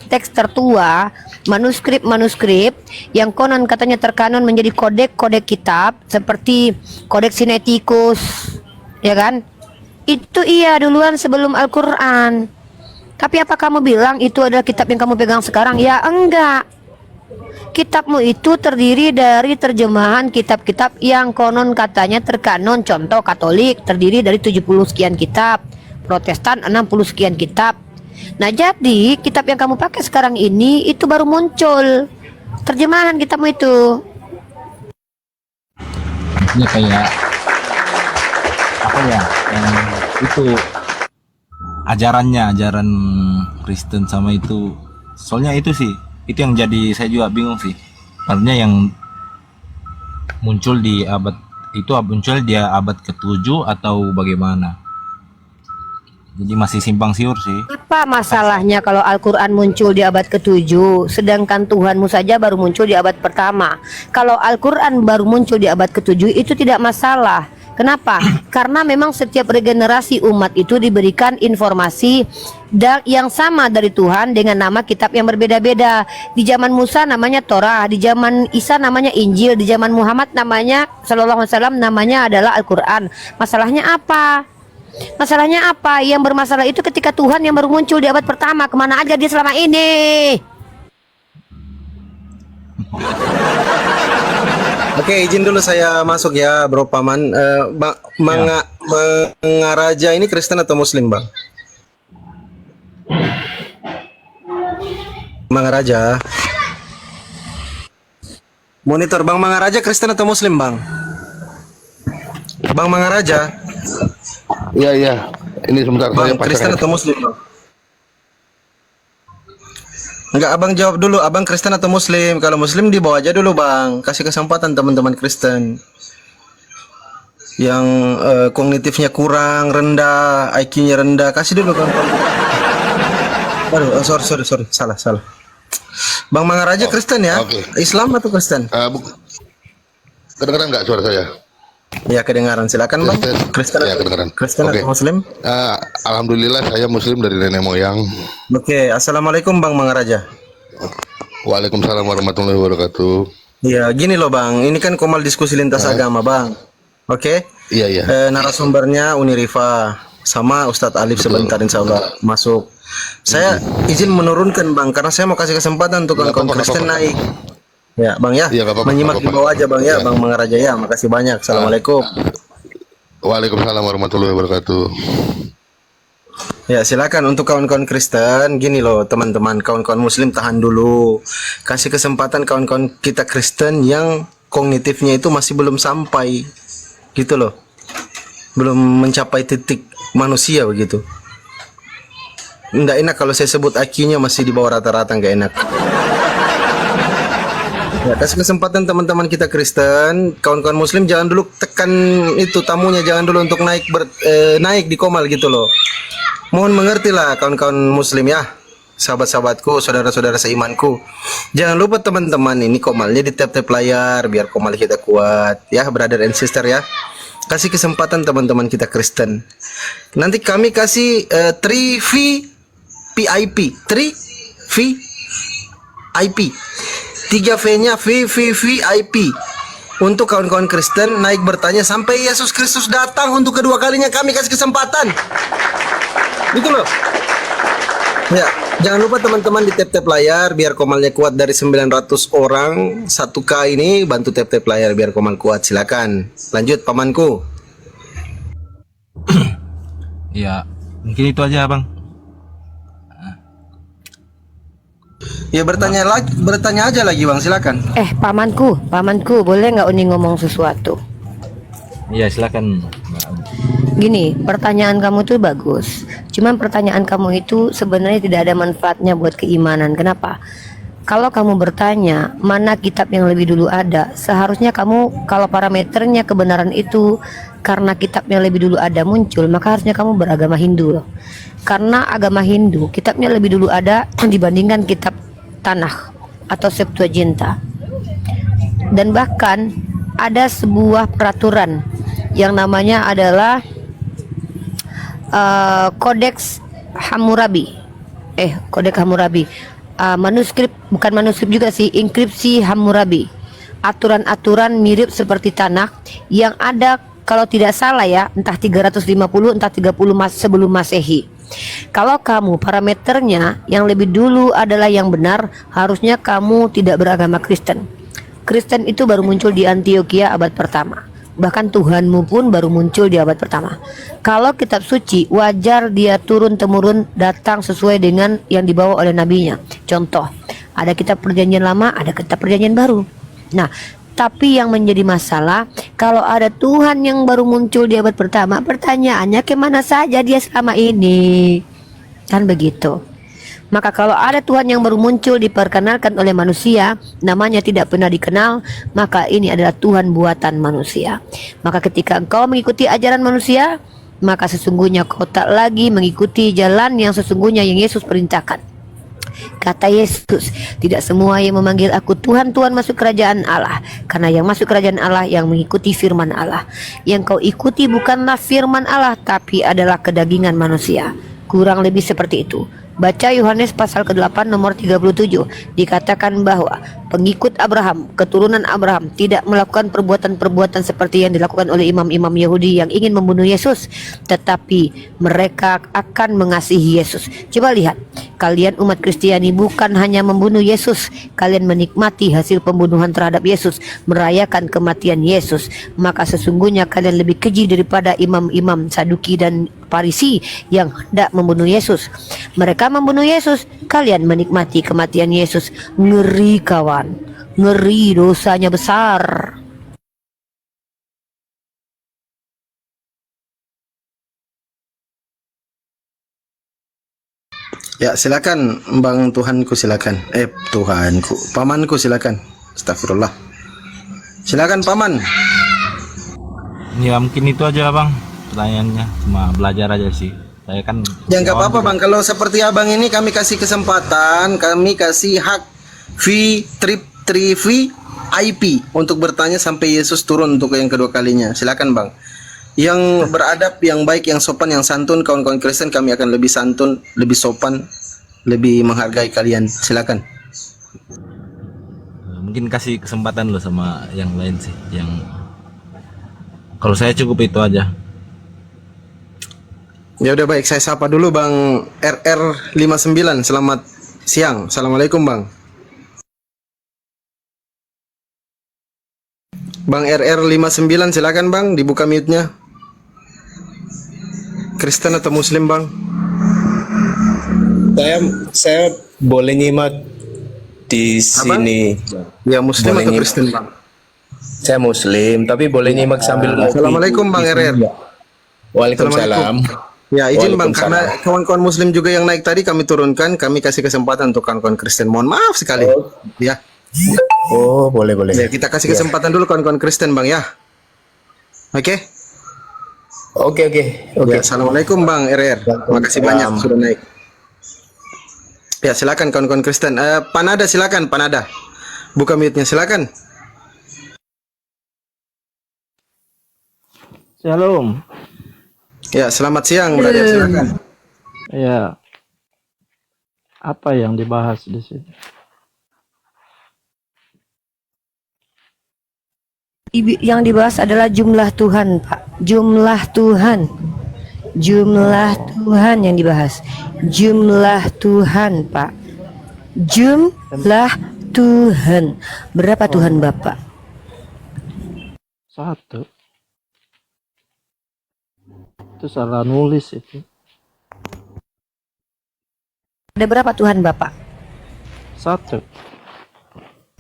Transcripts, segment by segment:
teks tertua, manuskrip yang konon katanya terkanon menjadi kodek kitab seperti Kodeks Sinaiticus, ya kan? Itu iya duluan sebelum Al-Quran. Tapi apa kamu bilang itu adalah kitab yang kamu pegang sekarang? Ya enggak. Kitabmu itu terdiri dari terjemahan kitab-kitab yang konon katanya terkanon. Contoh Katolik terdiri dari 70 sekian kitab, Protestan 60 sekian kitab. Nah, jadi kitab yang kamu pakai sekarang ini itu baru muncul terjemahan kitabmu itu. Ya kayak apa ya? Yang itu ajaran Kristen sama itu. Soalnya itu sih, itu yang jadi saya juga bingung sih. Artinya yang muncul di abad itu muncul dia abad ke-7 atau bagaimana? Jadi masih simpang siur sih. Apa masalahnya kalau Al-Quran muncul di abad ke-7, sedangkan Tuhanmu saja baru muncul di abad pertama? Kalau Al-Quran baru muncul di abad ke-7 itu tidak masalah. Kenapa? Karena memang setiap regenerasi umat itu diberikan informasi yang sama dari Tuhan dengan nama kitab yang berbeda-beda. Di zaman Musa namanya Torah, di zaman Isa namanya Injil, di zaman Muhammad namanya Sallallahu Alaihi Wasallam namanya adalah Al-Quran. Masalahnya apa? Masalahnya apa? Yang bermasalah itu ketika Tuhan yang baru muncul di abad pertama. Kemana aja dia selama ini? Oke, izin dulu saya masuk ya, Bro Paman. Mangaraja ini Kristen atau Muslim, Bang? Mangaraja. Monitor Bang Mangaraja Kristen atau Muslim, Bang? Bang Mangaraja. Iya. Ini sebentar Bang, saya Kristen atau Muslim, Bang? Enggak, Abang jawab dulu. Abang Kristen atau Muslim? Kalau Muslim dibawa aja dulu, Bang. Kasih kesempatan teman-teman Kristen yang kognitifnya kurang, rendah, IQ-nya rendah. Kasih dulu, Bang. Aduh, sorry. Salah. Bang Mangaraja Kristen ya? Oke. Islam atau Kristen? Kedengeran nggak suara saya? Ya, kedengaran. Silakan, Bang. Kristen Ya, kedengaran. Kristen Oke. atau Muslim? Alhamdulillah saya Muslim dari nenek moyang. Oke, Assalamualaikum Bang Mangaraja. Waalaikumsalam warahmatullahi wabarakatuh. Ya, gini loh Bang. Ini kan Komal diskusi lintas agama, Bang. Oke? Iya. Narasumbernya Unirifa sama Ustadz Alif sebentar insya Allah masuk. Saya izin menurunkan Bang karena saya mau kasih kesempatan untuk kawan-kawan Kristen naik. Ya Bang ya, Iya, nggak apa-apa, menyimak nggak di apa-apa. bawah aja Bang ya, Bang Mangaraja ya. Makasih banyak. Assalamualaikum. Waalaikumsalam warahmatullahi wabarakatuh. Ya silakan untuk kawan-kawan Kristen. Gini loh teman-teman, kawan-kawan Muslim tahan dulu. Kasih kesempatan kawan-kawan kita Kristen yang kognitifnya itu masih belum sampai, gitu loh. Belum mencapai titik manusia begitu. Nggak enak kalau saya sebut IQ-nya masih di bawah rata-rata, nggak enak. Ya, kasih kesempatan teman-teman kita Kristen, kawan-kawan Muslim jangan dulu tekan itu tamunya, jangan dulu untuk naik di Komal gitu loh. Mohon mengerti lah kawan-kawan Muslim ya, sahabat-sahabatku, saudara-saudara seimanku. Jangan lupa teman-teman ini Komalnya di tap-tap layar biar Komal kita kuat ya, brother and sister ya. Kasih kesempatan teman-teman kita Kristen. Nanti kami kasih 3V PIP, 3V IP. 3V-nya VIP untuk kawan-kawan Kristen naik bertanya sampai Yesus Kristus datang untuk kedua kalinya. Kami kasih kesempatan gitu loh ya. Jangan lupa teman-teman di tap-tap layar biar Komalnya kuat. Dari 900 orang 1K ini bantu tap-tap layar biar Komal kuat. Silakan lanjut pamanku. Ya mungkin itu aja Bang. Ya bertanya aja lagi Bang, silakan. Pamanku, boleh nggak Uni ngomong sesuatu? Iya silakan. Gini, pertanyaan kamu tuh bagus. Cuman pertanyaan kamu itu sebenarnya tidak ada manfaatnya buat keimanan. Kenapa? Kalau kamu bertanya mana kitab yang lebih dulu ada, seharusnya kamu kalau parameternya kebenaran itu karena kitab yang lebih dulu ada muncul, maka harusnya kamu beragama Hindu loh. Karena agama Hindu kitabnya lebih dulu ada dibandingkan kitab Tanakh atau Septuaginta. Dan bahkan ada sebuah peraturan yang namanya adalah Kodeks Hammurabi. Kodeks Hammurabi. manuskrip, bukan manuskrip juga sih, inskripsi Hammurabi. Aturan-aturan mirip seperti Tanakh yang ada kalau tidak salah ya, entah 350 entah 30 sebelum Masehi. Kalau kamu parameternya yang lebih dulu adalah yang benar, harusnya kamu tidak beragama Kristen. Kristen itu baru muncul di Antioquia abad pertama. Bahkan Tuhanmu pun baru muncul di abad pertama. Kalau kitab suci, wajar dia turun-temurun datang sesuai dengan yang dibawa oleh nabinya. Contoh, ada kitab perjanjian lama, ada kitab perjanjian baru. Nah, tapi yang menjadi masalah, kalau ada Tuhan yang baru muncul di abad pertama, pertanyaannya kemana saja dia selama ini? Kan begitu. Maka kalau ada Tuhan yang baru muncul diperkenalkan oleh manusia, namanya tidak pernah dikenal, maka ini adalah Tuhan buatan manusia. Maka ketika engkau mengikuti ajaran manusia, maka sesungguhnya kau tak lagi mengikuti jalan yang sesungguhnya yang Yesus perintahkan. Kata Yesus, tidak semua yang memanggil aku Tuhan, Tuhan masuk kerajaan Allah. Karena yang masuk kerajaan Allah yang mengikuti firman Allah. Yang kau ikuti bukanlah firman Allah, tapi adalah kedagingan manusia. Kurang lebih seperti itu. Baca Yohanes pasal ke-8 nomor 37. Dikatakan bahwa pengikut Abraham, keturunan Abraham, tidak melakukan perbuatan-perbuatan seperti yang dilakukan oleh imam-imam Yahudi yang ingin membunuh Yesus, tetapi mereka akan mengasihi Yesus. Coba lihat, kalian umat Kristiani bukan hanya membunuh Yesus, kalian menikmati hasil pembunuhan terhadap Yesus, merayakan kematian Yesus. Maka sesungguhnya kalian lebih keji daripada imam-imam Saduki dan Farisi yang hendak membunuh Yesus. Mereka membunuh Yesus, kalian menikmati kematian Yesus. Ngeri kawan, ngeri, dosanya besar. Ya, silakan Bang Tuhanku, silakan. Tuhanku, pamanku, silakan. Astagfirullah. Silakan paman. Ya mungkin itu aja bang pertanyaannya, cuma belajar aja sih. Saya kan Ya nggak apa-apa juga. bang, kalau seperti abang ini kami kasih kesempatan, kami kasih hak VIP untuk bertanya sampai Yesus turun untuk yang kedua kalinya. Silakan bang. Yang beradab, yang baik, yang sopan, yang santun, kawan-kawan Kristen kami akan lebih santun, lebih sopan, lebih menghargai kalian. Silakan. Mungkin kasih kesempatan lo sama yang lain sih. Yang kalau saya cukup itu aja. Ya udah baik, saya sapa dulu Bang RR59. Selamat siang. Assalamualaikum Bang. Bang RR59 silakan Bang, dibuka mute-nya. Kristen atau Muslim Bang? Saya boleh nyimak di sini. Ya Muslim Boleh atau nyimak. Kristen Bang? Saya Muslim, tapi boleh nyimak sambil ngopi. Assalamualaikum Bang RR. Waalaikumsalam. Ya izin Bang, Waalaikumsalam. karena kawan-kawan Muslim juga yang naik tadi kami turunkan, kami kasih kesempatan untuk kawan-kawan Kristen. Mohon maaf sekali. Ya. Oh, boleh. Ya, kita kasih kesempatan dulu kawan-kawan Kristen Bang ya. Oke. Oke. Ya, assalamualaikum Bang RR. Terima kasih banyak sudah naik. Ya, silakan kawan-kawan Kristen. Panada silakan Panada. Buka mute-nya silakan. Shalom. Ya, selamat siang brother, silakan. Ya. Apa yang dibahas di sini? Yang dibahas adalah jumlah Tuhan, Pak. Jumlah Tuhan. Jumlah Tuhan yang dibahas. Jumlah Tuhan, Pak. Jumlah Tuhan. Berapa Tuhan Bapak? Satu. Itu salah nulis itu. Ada berapa Tuhan Bapak? Satu.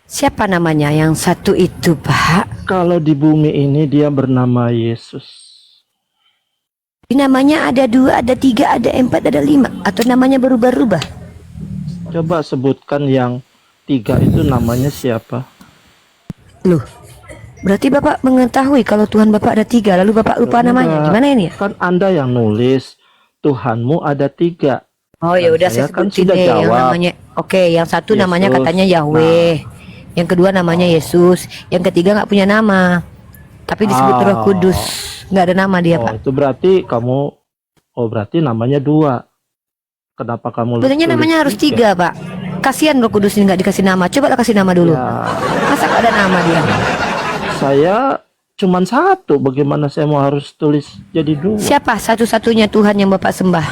Siapa namanya yang satu itu, Pak? Kalau di bumi ini dia bernama Yesus. Namanya ada 2, ada 3, ada 4, ada 5, atau namanya berubah-ubah? Coba sebutkan yang 3 itu namanya siapa? Loh, berarti Bapak mengetahui kalau Tuhan Bapak ada 3, lalu Bapak lupa namanya. Enggak. Gimana ini ya? Kan Anda yang nulis Tuhanmu ada 3. Oh ya udah, Saya saya kan sebutin sudah deh yang jawab. namanya. Oke, yang satu Yesus. namanya katanya Yahweh. Yang kedua namanya Yesus. Yang ketiga nggak punya nama. Tapi disebut Roh Kudus. Nggak ada nama dia, Pak. Itu berarti kamu, berarti namanya 2. Kenapa kamu Sebenarnya tulis namanya harus 3, Pak. kasihan Roh Kudus ini nggak dikasih nama. Coba lah kasih nama dulu. Ya, Masa nggak ada nama dia? saya cuman satu. Bagaimana saya mau harus tulis jadi dua? Siapa satu-satunya Tuhan yang Bapak sembah?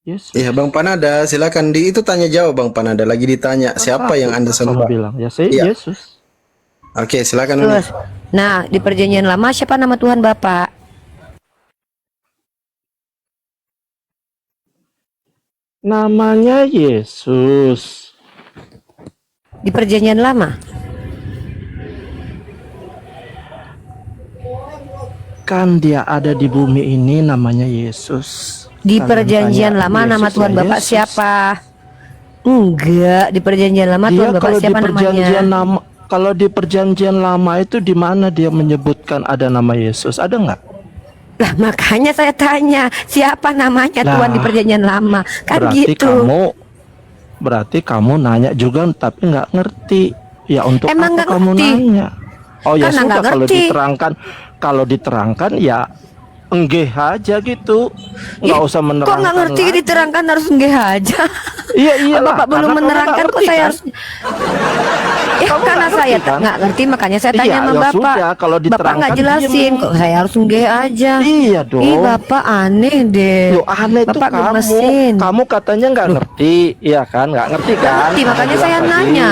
Yesus. Ya Bang Panada, silakan di itu tanya jawab Bang Panada. Lagi ditanya siapa yang Anda Kamu sembah? bilang, ya saya Iya. Yesus. Oke, silakan Uni. Terus, nah di perjanjian lama siapa nama Tuhan Bapak? Namanya Yesus. Di perjanjian lama. Kan dia ada di bumi ini namanya Yesus. Di Kalian perjanjian tanya, lama nama Yesus Tuhan ya Bapak Yesus. siapa? Enggak, di perjanjian lama Dia Tuhan Bapak kalau di siapa perjanjian namanya? lama, kalau di perjanjian lama itu di mana dia menyebutkan ada nama Yesus? Ada nggak? Lah makanya saya tanya, siapa namanya Lah, Tuhan di perjanjian lama? Kan gitu. Berarti kamu nanya juga tapi nggak ngerti. Ya untuk Emang apa nggak kamu ngerti? nanya? Oh ya Karena sudah nggak ngerti. kalau diterangkan ya enggeh aja gitu. Nggak usah Kok menerangkan. nggak ngerti lagi. diterangkan harus enggak aja? Iya Kalau Bapak belum menerangkan kok saya harus ya Kamu karena nggak saya ngerti, kan? nggak ngerti makanya saya Iya, tanya sama ya Bapak. sudah, kalau Bapak nggak diterangkan, jelasin diem. kok saya harus enggak aja. Iya dong. Ih Bapak aneh deh. Loh, aneh tuh Bapak kamu. gemesin. Kamu katanya nggak ngerti, iya kan? Nggak ngerti kan? ngerti, makanya Bilang saya tadi. nanya.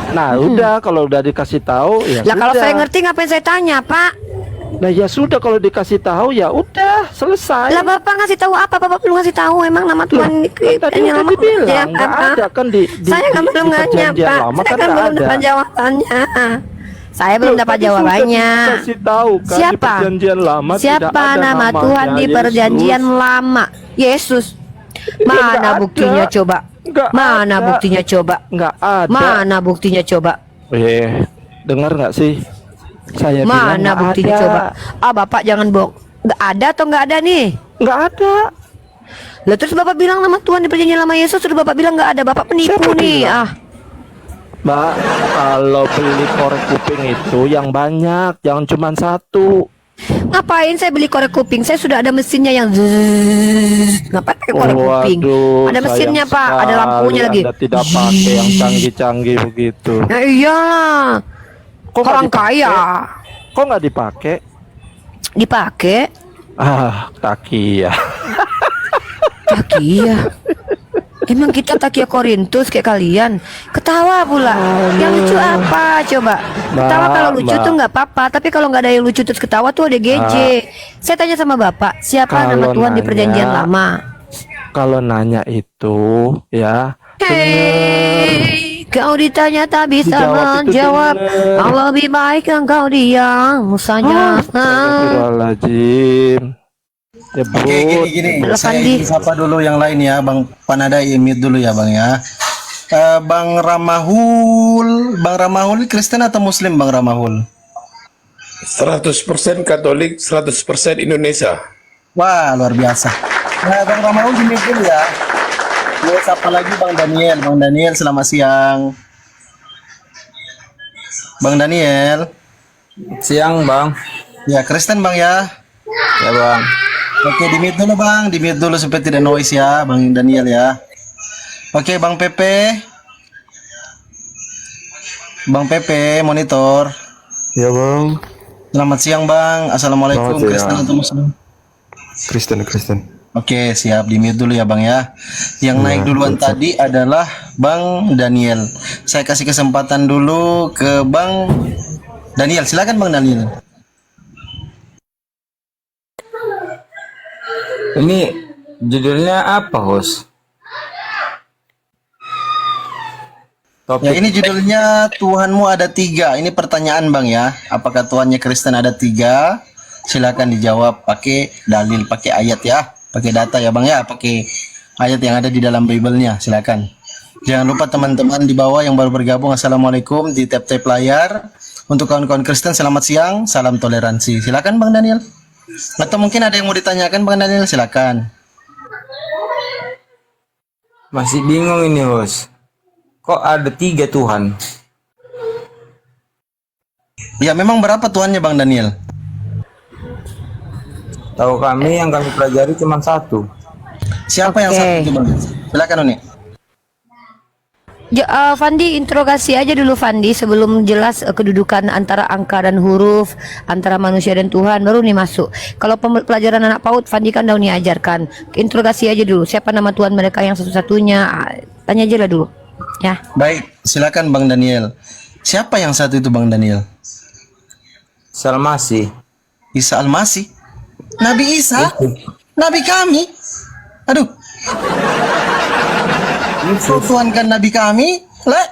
Nah, udah kalau udah dikasih tahu ya Lah kalau sudah. saya ngerti ngapain saya tanya Pak? Nah, ya sudah kalau dikasih tahu ya udah selesai. Lah Bapak ngasih tahu apa? Bapak belum ngasih tahu emang nama Tuhan Tadi udah lama dibilang nggak ada kan di saya kan belum nanya perjanjian Pak. lama Saya kan kan nggak belum ada. dapat jawabannya. Saya belum Loh, dapat tadi sudah jawabannya. dikasih tahu kan di Siapa? perjanjian lama tidak Siapa ada nama namanya Tuhan di Yesus. perjanjian lama? Yesus. Mana nggak buktinya ada. coba? Nggak Mana ada. buktinya coba? Nggak ada. Mana buktinya coba? Dengar nggak sih? Saya bilang Mana nggak buktinya ada. coba? Ah Bapak jangan bohong. Nggak ada atau nggak ada nih? Nggak ada. Lah terus Bapak bilang nama Tuhan di perjanjian lama Yesus, terus Bapak bilang nggak ada. Bapak penipu Siapa nih. bilang? Ah. Mbak, kalau beli korek kuping itu yang banyak, jangan cuma satu. Ngapain saya beli korek kuping? Saya sudah ada mesinnya yang zzz. Ngapain pakai korek kuping? Waduh, Ada mesinnya sayang Pak, ada lampunya sekali lagi. Anda tidak pakai yang canggih-canggih begitu. Nah iyalah. Kok nggak Orang dipakai? kaya Kok nggak dipakai? dipakai. Takia. Takia. Emang kita Takia Korintus kayak kalian? Ketawa pula. Yang lucu apa coba? Ketawa Mbak, kalau lucu Mbak. tuh nggak apa-apa, tapi kalau nggak ada yang lucu terus ketawa tuh ada GJ. Saya tanya sama Bapak, siapa nama Kalau Tuhan di nanya- perjanjian lama? Kalau nanya itu, ya. Hei, kau ditanya tak bisa Dijawab itu menjawab. bener. Kalau lebih baik engkau diam saja. Astagfirullahaladzim. Ya, Oke, gini. Halo, Saya Pandi. ingin sapa dulu yang lain ya, Bang Panada mute dulu ya, Bang ya. Bang Ramahul Kristen atau Muslim, Bang Ramahul? 100% Katolik, 100% Indonesia. Wah, luar biasa. Nah, Bang Ramahul di mute dulu ya. Gue sapa lagi Bang Daniel. Bang Daniel, selamat siang. Bang Daniel. Siang bang. Ya, Kristen Bang ya. Ya bang. Oke, di mute dulu Bang. Di mute dulu supaya tidak noise ya, Bang Daniel ya. Oke, Bang Pepe. Bang Pepe, monitor. Ya bang, Selamat siang Bang. Assalamualaikum. Selamat siang. Kristen atau Muslim? Kristen. Oke, siap. Di mute dulu ya Bang ya. Yang naik duluan tadi adalah Bang Daniel. Saya kasih kesempatan dulu ke Bang Daniel. Silakan Bang Daniel. Ini judulnya apa host? Ya, ini judulnya Tuhanmu ada tiga. Ini pertanyaan Bang ya. Apakah Tuhannya Kristen ada tiga? Silakan dijawab pakai dalil, pakai ayat ya. Pakai data ya Bang ya. Pakai ayat yang ada di dalam Bible-nya. Silakan. Jangan lupa teman-teman di bawah yang baru bergabung, Assalamualaikum, di tap-tap layar. Untuk kawan-kawan Kristen, selamat siang. Salam toleransi. Silakan Bang Daniel. Atau mungkin ada yang mau ditanyakan Bang Daniel, silakan. Masih bingung ini host. Kok ada 3 Tuhan? Ya memang berapa Tuhannya Bang Daniel? Tahu kami yang kami pelajari cuma satu. Siapa yang Oke. satu itu Bang? Silakan Uni. Fandi, interogasi aja dulu Fandi sebelum jelas kedudukan antara angka dan huruf, antara manusia dan Tuhan, baru nih masuk. Kalau pelajaran anak PAUD, Fandi kan udah nih ajarkan. Interogasi aja dulu, siapa nama Tuhan mereka yang satu-satunya, tanya aja lah dulu. Ya. Baik, silakan Bang Daniel. Siapa yang satu itu Bang Daniel? Salmasi. Isa Al-Masih. Nabi Isa? Nabi kami? Aduh. Itu Tuhan kan Nabi kami? Lah.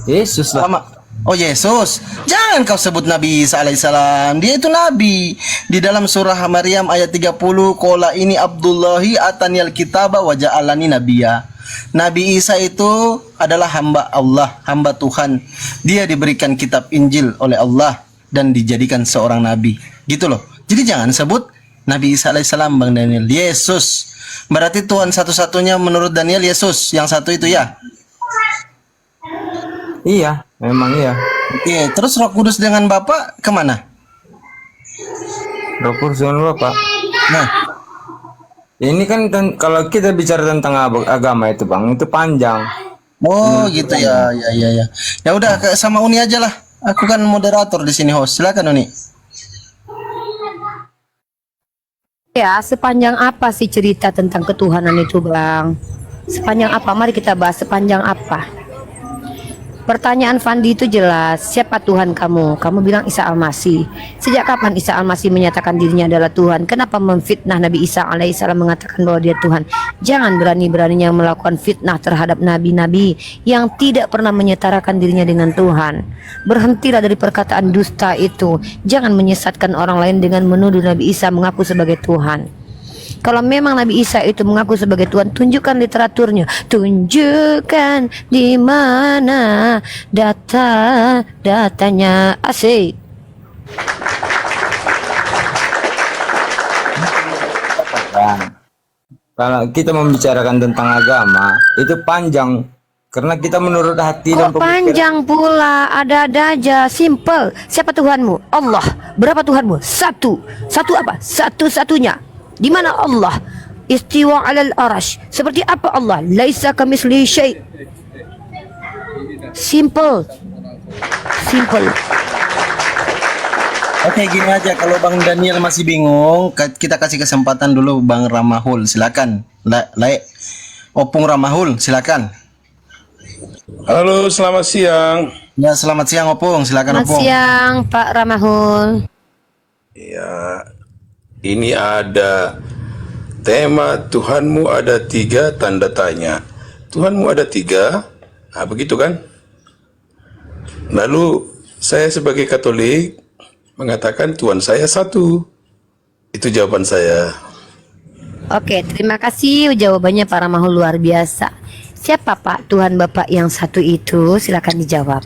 Yesus lah. Sama. Oh Yesus. Jangan kau sebut Nabi Isa alaihissalam. Dia itu Nabi. Di dalam surah Maryam ayat 30, Qala ini Abdullahi atanial kitaba wa ja'alani nabiyya. Nabi Isa itu adalah hamba Allah, hamba Tuhan. Dia diberikan kitab Injil oleh Allah dan dijadikan seorang nabi. Gitu loh. Jadi jangan sebut Nabi Isa alaihissalam Bang Daniel. Yesus. Berarti Tuhan satu-satunya menurut Daniel Yesus. Yang satu itu ya. Iya, memang iya. Oke, terus Roh Kudus dengan Bapa kemana? Roh Kudus dengan Bapak. Nah, Ini kan kalau kita bicara tentang agama itu Bang, itu panjang. oh gitu ya, ya. Ya udah sama Uni aja lah. Aku kan moderator di sini host. Silakan Uni. Ya, sepanjang apa sih cerita tentang ketuhanan itu, Bang? Sepanjang apa? Mari kita bahas sepanjang apa. Pertanyaan Fandi itu jelas, siapa Tuhan kamu? Kamu bilang Isa Al-Masih. Sejak kapan Isa Al-Masih menyatakan dirinya adalah Tuhan? Kenapa memfitnah Nabi Isa alaihissalam mengatakan bahwa dia Tuhan? Jangan berani-beraninya melakukan fitnah terhadap nabi-nabi yang tidak pernah menyetarakan dirinya dengan Tuhan. Berhentilah dari perkataan dusta itu. Jangan menyesatkan orang lain dengan menuduh Nabi Isa mengaku sebagai Tuhan. Kalau memang Nabi Isa itu mengaku sebagai Tuhan, tunjukkan literaturnya. Tunjukkan di mana datanya. Asik. Kalau kita membicarakan tentang agama, itu panjang. Karena kita menurut hati dan Kok panjang pula, ada-ada aja, simple. Siapa Tuhanmu? Allah. Berapa Tuhanmu? Satu. Satu apa? Satu-satunya. Di mana Allah? Istiwa 'alal arash. Seperti apa Allah? Laisa kamitslihi syai'. Simple. Simple. Oke, gini aja, kalau Bang Daniel masih bingung, kita kasih kesempatan dulu Bang Ramahul. Silakan. Opung Ramahul, silakan. Halo, selamat siang. Ya, selamat siang Opung. Silakan Selamat Opung. siang Pak Ramahul. Ya, ini ada tema Tuhanmu ada 3 tanda tanya. Tuhanmu ada 3, nah begitu kan? Lalu saya sebagai Katolik mengatakan Tuhan saya 1. Itu jawaban saya. Oke, terima kasih jawabannya Pak Ramahul, luar biasa. Siapa Pak Tuhan Bapak yang satu itu? Silakan dijawab.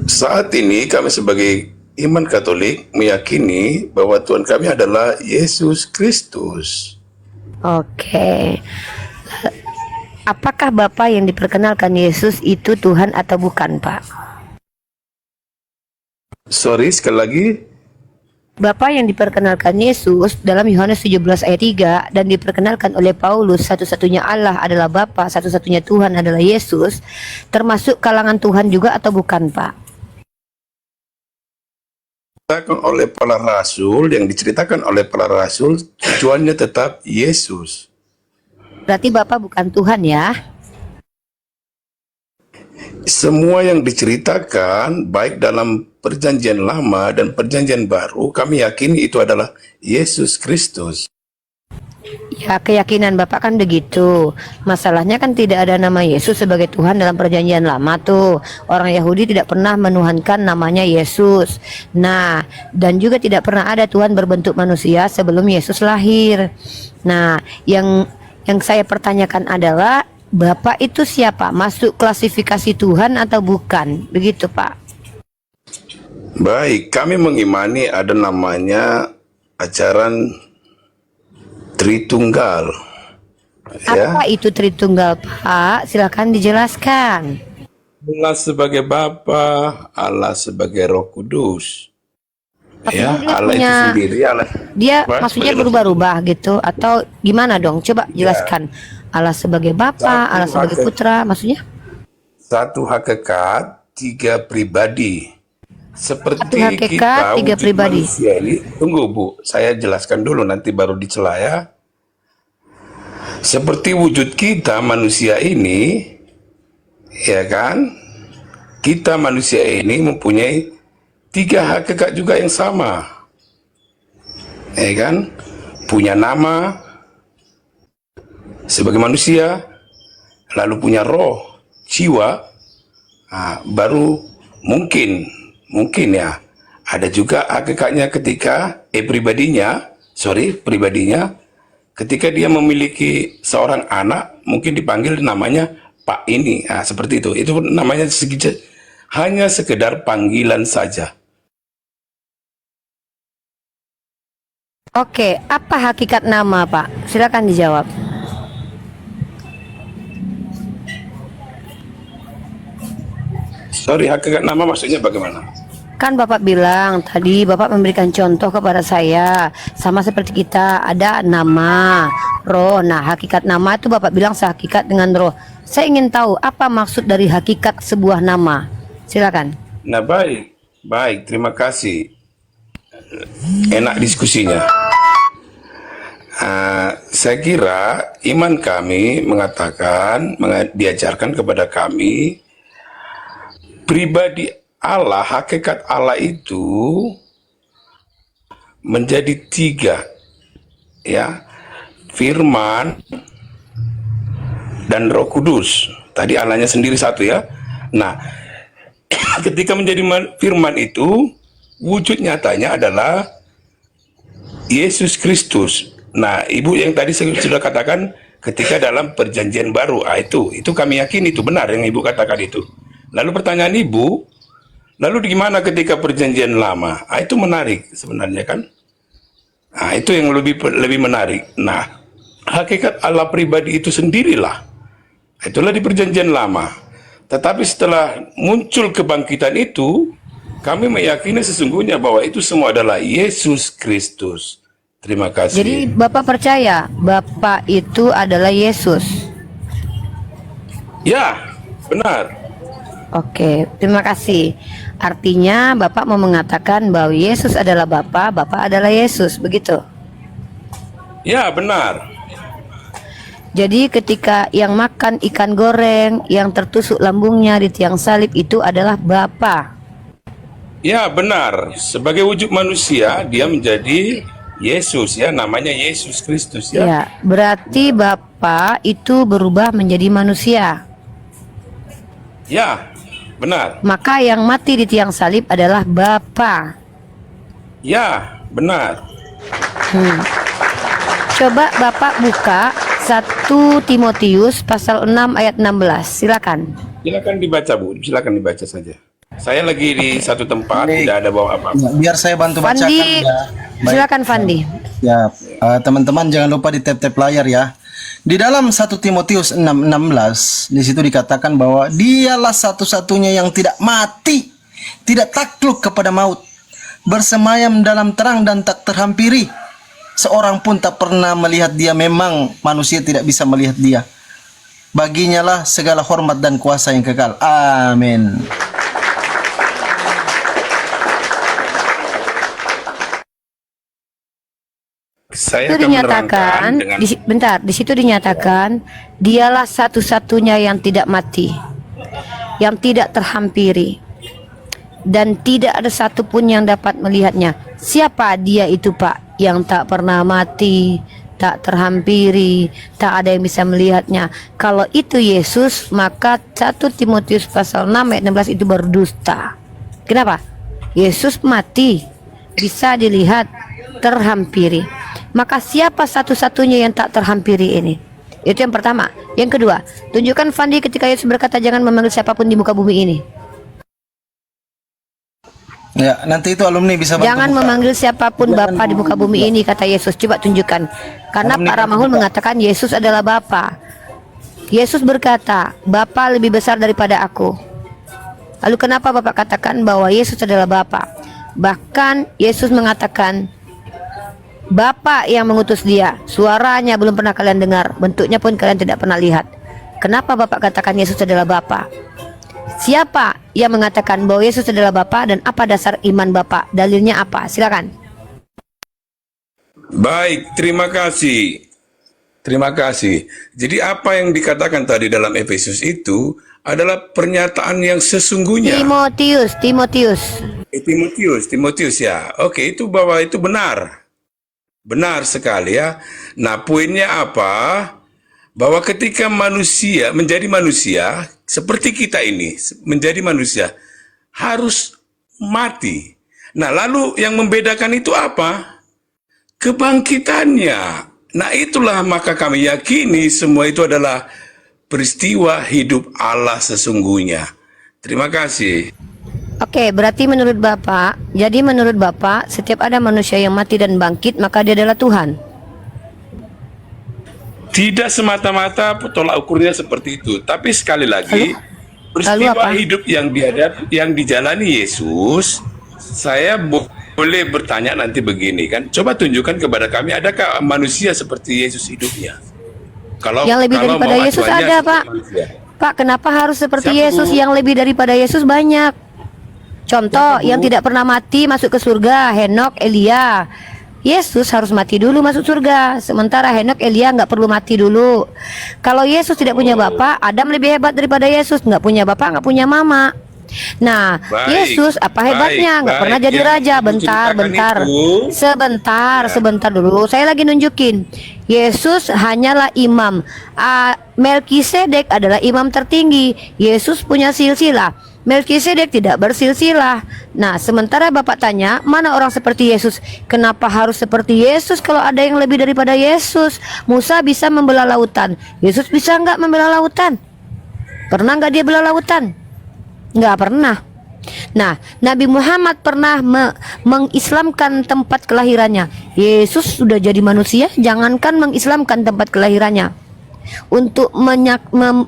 Saat ini kami sebagai iman Katolik meyakini bahwa Tuhan kami adalah Yesus Kristus. Oke. Apakah Bapak yang diperkenalkan Yesus itu Tuhan atau bukan, Pak? Sorry, sekali lagi. Bapak yang diperkenalkan Yesus dalam Yohanes 17 ayat 3 dan diperkenalkan oleh Paulus satu-satunya Allah adalah Bapa, satu-satunya Tuhan adalah Yesus, termasuk kalangan Tuhan juga atau bukan, Pak? Oleh para rasul, yang diceritakan oleh para rasul, tujuannya tetap Yesus. Berarti Bapak bukan Tuhan ya? Semua yang diceritakan baik dalam perjanjian lama dan perjanjian baru, kami yakini itu adalah Yesus Kristus. Ya, keyakinan Bapak kan begitu. Masalahnya kan tidak ada nama Yesus sebagai Tuhan dalam perjanjian lama tuh. Orang Yahudi tidak pernah menuhankan namanya Yesus. Nah, dan juga tidak pernah ada Tuhan berbentuk manusia sebelum Yesus lahir. Nah, yang saya pertanyakan adalah Bapak itu siapa? Masuk klasifikasi Tuhan atau bukan? Begitu, Pak. Baik, kami mengimani ada namanya ajaran Tritunggal. Apa itu Tritunggal, Pak? Silakan dijelaskan. Allah sebagai Bapa, Allah sebagai Roh Kudus. Maksudnya Ya, dia Allah itu punya, sendiri, Allah. dia Apa? maksudnya Sebagai Roh berubah-ubah gitu atau gimana dong? Coba jelaskan. Allah sebagai Bapa, Allah sebagai Putra, maksudnya? Satu hakikat, tiga pribadi. Seperti Satu hakikat, kita tiga wujud pribadi. manusia ini. Tunggu Bu, saya jelaskan dulu nanti baru dicela ya. Seperti wujud kita manusia ini, ya kan? Kita manusia ini mempunyai tiga hakikat juga yang sama, ya kan? Punya nama sebagai manusia, lalu punya roh, jiwa. Baru mungkin ya ada juga hakikatnya ketika pribadinya ketika dia memiliki seorang anak, mungkin dipanggil namanya Pak ini, seperti itu namanya hanya sekedar panggilan saja. Oke, apa hakikat nama, Pak? Silakan dijawab. Sorry, hakikat nama maksudnya bagaimana? Kan Bapak bilang tadi Bapak memberikan contoh kepada saya sama seperti kita ada nama, roh. Nah, hakikat nama itu Bapak bilang sehakikat dengan roh. Saya ingin tahu apa maksud dari hakikat sebuah nama. Silakan. Nah, baik, terima kasih. Enak diskusinya. Saya kira iman kami mengatakan, diajarkan kepada kami, pribadi Allah, hakikat Allah itu menjadi tiga, ya, Firman dan Roh Kudus. Tadi Allahnya sendiri satu ya. Nah, ketika menjadi Firman itu, wujud nyatanya adalah Yesus Kristus. Nah, Ibu yang tadi saya sudah katakan ketika dalam perjanjian baru, itu kami yakin itu benar yang Ibu katakan itu. Lalu pertanyaan Ibu, lalu gimana ketika perjanjian lama? Itu menarik sebenarnya kan? Itu yang lebih menarik. Nah, hakikat Allah pribadi itu sendirilah. Itulah di perjanjian lama. Tetapi setelah muncul kebangkitan itu, kami meyakini sesungguhnya bahwa itu semua adalah Yesus Kristus. Terima kasih. Jadi Bapak percaya Bapak itu adalah Yesus? Ya, benar. Oke, terima kasih. Artinya Bapak mau mengatakan bahwa Yesus adalah Bapa, Bapa adalah Yesus, begitu? Ya, benar. Jadi ketika yang makan ikan goreng, yang tertusuk lambungnya di tiang salib itu adalah Bapa. Ya, benar. Sebagai wujud manusia, dia menjadi Yesus ya, namanya Yesus Kristus ya. Ya, berarti Bapa itu berubah menjadi manusia. Ya, benar. Maka yang mati di tiang salib adalah Bapa. Ya, benar. Coba Bapak buka 1 Timotius pasal 6 ayat 16. Silakan. Silakan dibaca, Bu. Silakan dibaca saja. Saya lagi di satu tempat, tidak ada bawa apa-apa. Ya, biar saya bantu bacakan Fandi, ya. Baik. silakan Fandi. Ya, teman-teman jangan lupa di tap-tap layar ya. Di dalam 1 Timotius 6:16 di situ dikatakan bahwa dialah satu-satunya yang tidak mati, tidak takluk kepada maut, bersemayam dalam terang dan tak terhampiri. Seorang pun tak pernah melihat dia, memang manusia tidak bisa melihat dia. Baginya lah segala hormat dan kuasa yang kekal. Amin. Saya Itu akan menerangkan dinyatakan, dengan di situ dinyatakan dialah satu-satunya yang tidak mati, yang tidak terhampiri, dan tidak ada satupun yang dapat melihatnya. Siapa dia itu, Pak, yang tak pernah mati, tak terhampiri, tak ada yang bisa melihatnya? Kalau itu Yesus, maka 1 Timotius pasal 6 ayat 16 itu berdusta. Kenapa? Yesus mati, bisa dilihat, terhampiri. Maka siapa satu-satunya yang tak terhampiri ini? Itu yang pertama. Yang kedua, tunjukkan Fandi ketika Yesus berkata jangan memanggil siapapun di muka bumi ini. Ya, nanti itu alumni bisa bantu Jangan buka. memanggil siapapun Bapa di muka bumi ini, kata Yesus. Coba tunjukkan. Karena Alumni Pak Ramahul buka. mengatakan Yesus adalah Bapa. Yesus berkata, Bapa lebih besar daripada aku. Lalu kenapa Bapak katakan bahwa Yesus adalah Bapa? Bahkan Yesus mengatakan Bapa yang mengutus dia. Suaranya belum pernah kalian dengar, bentuknya pun kalian tidak pernah lihat. Kenapa Bapak katakan Yesus adalah Bapa? Siapa yang mengatakan bahwa Yesus adalah Bapa dan apa dasar iman Bapak? Dalilnya apa? Silakan. Baik, terima kasih. Terima kasih. Jadi apa yang dikatakan tadi dalam Efesus itu adalah pernyataan yang sesungguhnya. Timotius ya. Oke, itu bahwa itu benar. Benar sekali ya. Nah, poinnya apa? Bahwa ketika manusia menjadi manusia seperti kita ini, menjadi manusia harus mati. Nah, lalu yang membedakan itu apa? Kebangkitannya. Nah, itulah maka kami yakini semua itu adalah peristiwa hidup Allah sesungguhnya. Terima kasih. Oke, berarti menurut Bapak, jadi menurut Bapak, setiap ada manusia yang mati dan bangkit, maka dia adalah Tuhan. Tidak semata-mata tolak ukurnya seperti itu, tapi sekali lagi peristiwa hidup yang dijalani Yesus, saya boleh bertanya nanti begini kan, coba tunjukkan kepada kami adakah manusia seperti Yesus hidupnya? Kalau yang lebih daripada Yesus ada, Pak. Manusia. Pak, kenapa harus seperti Yesus? Yang lebih daripada Yesus banyak. Contoh, yang tidak pernah mati masuk ke surga, Henok, Elia. Yesus harus mati dulu masuk surga, sementara Henok, Elia nggak perlu mati dulu. Kalau Yesus tidak punya bapak, Adam lebih hebat daripada Yesus, nggak punya bapak, nggak punya mama. Nah, Yesus apa hebatnya? Nggak pernah jadi raja. Sebentar dulu. Saya lagi nunjukin. Yesus hanyalah imam. Melkisedek adalah imam tertinggi. Yesus punya silsilah. Melkisedek tidak bersilsilah. Nah, sementara Bapak tanya, mana orang seperti Yesus? Kenapa harus seperti Yesus kalau ada yang lebih daripada Yesus? Musa bisa membelah lautan. Yesus bisa nggak membelah lautan? Pernah nggak dia belah lautan? Nggak pernah. Nah, Nabi Muhammad pernah mengislamkan tempat kelahirannya. Yesus sudah jadi manusia, jangankan mengislamkan tempat kelahirannya. Untuk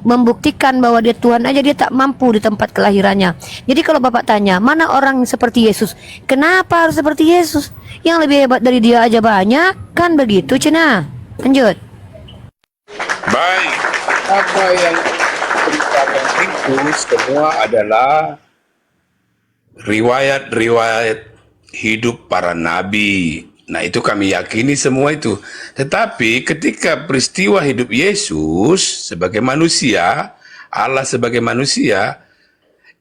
membuktikan bahwa dia Tuhan aja dia tak mampu di tempat kelahirannya. Jadi kalau Bapak tanya, mana orang seperti Yesus? Kenapa harus seperti Yesus? Yang lebih hebat dari dia aja banyak. Kan begitu, Cina? Lanjut. Baik, apa yang diceritakan itu semua adalah riwayat-riwayat hidup para nabi. Nah, itu kami yakini semua itu. Tetapi ketika peristiwa hidup Yesus sebagai manusia, Allah sebagai manusia,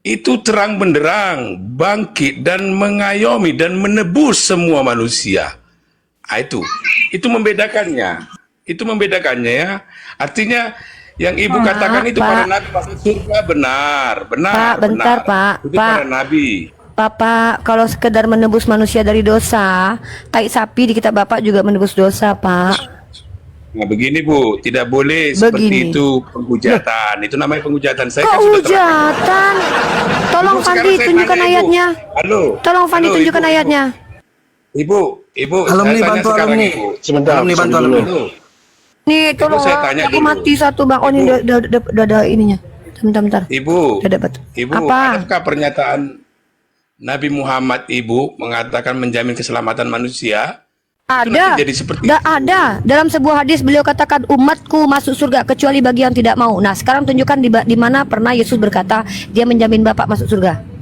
itu terang benderang, bangkit dan mengayomi dan menebus semua manusia. Nah, itu membedakannya. Itu membedakannya ya. Artinya yang Ibu katakan itu para nabi masuk surga benar. Pak, bentar, Pak. Itu para nabi. Bapak, kalau sekedar menebus manusia dari dosa, tai sapi di kitab Bapak juga menebus dosa, Pak. Nah, begini Bu, tidak boleh seperti itu penghujatan. Itu namanya penghujatan. Saya kan sudah hujatan? Tolong Fandi tunjukkan ayatnya. Halo. Tolong Fandi tunjukkan ayatnya. Ibu, alumni bantu alumni. Sebentar, alumni bantu alumni. Nih, tolong saya tanya aku dulu. mati satu Bang. Oh, ini udah ada ininya. Bentar. Ibu, Udah dapat. apa? Adakah pernyataan Nabi Muhammad Ibu mengatakan menjamin keselamatan manusia? Ada. Jadi seperti ada. Dalam sebuah hadis beliau katakan umatku masuk surga kecuali bagi yang tidak mau. Nah, sekarang tunjukkan di mana pernah Yesus berkata dia menjamin Bapak masuk surga.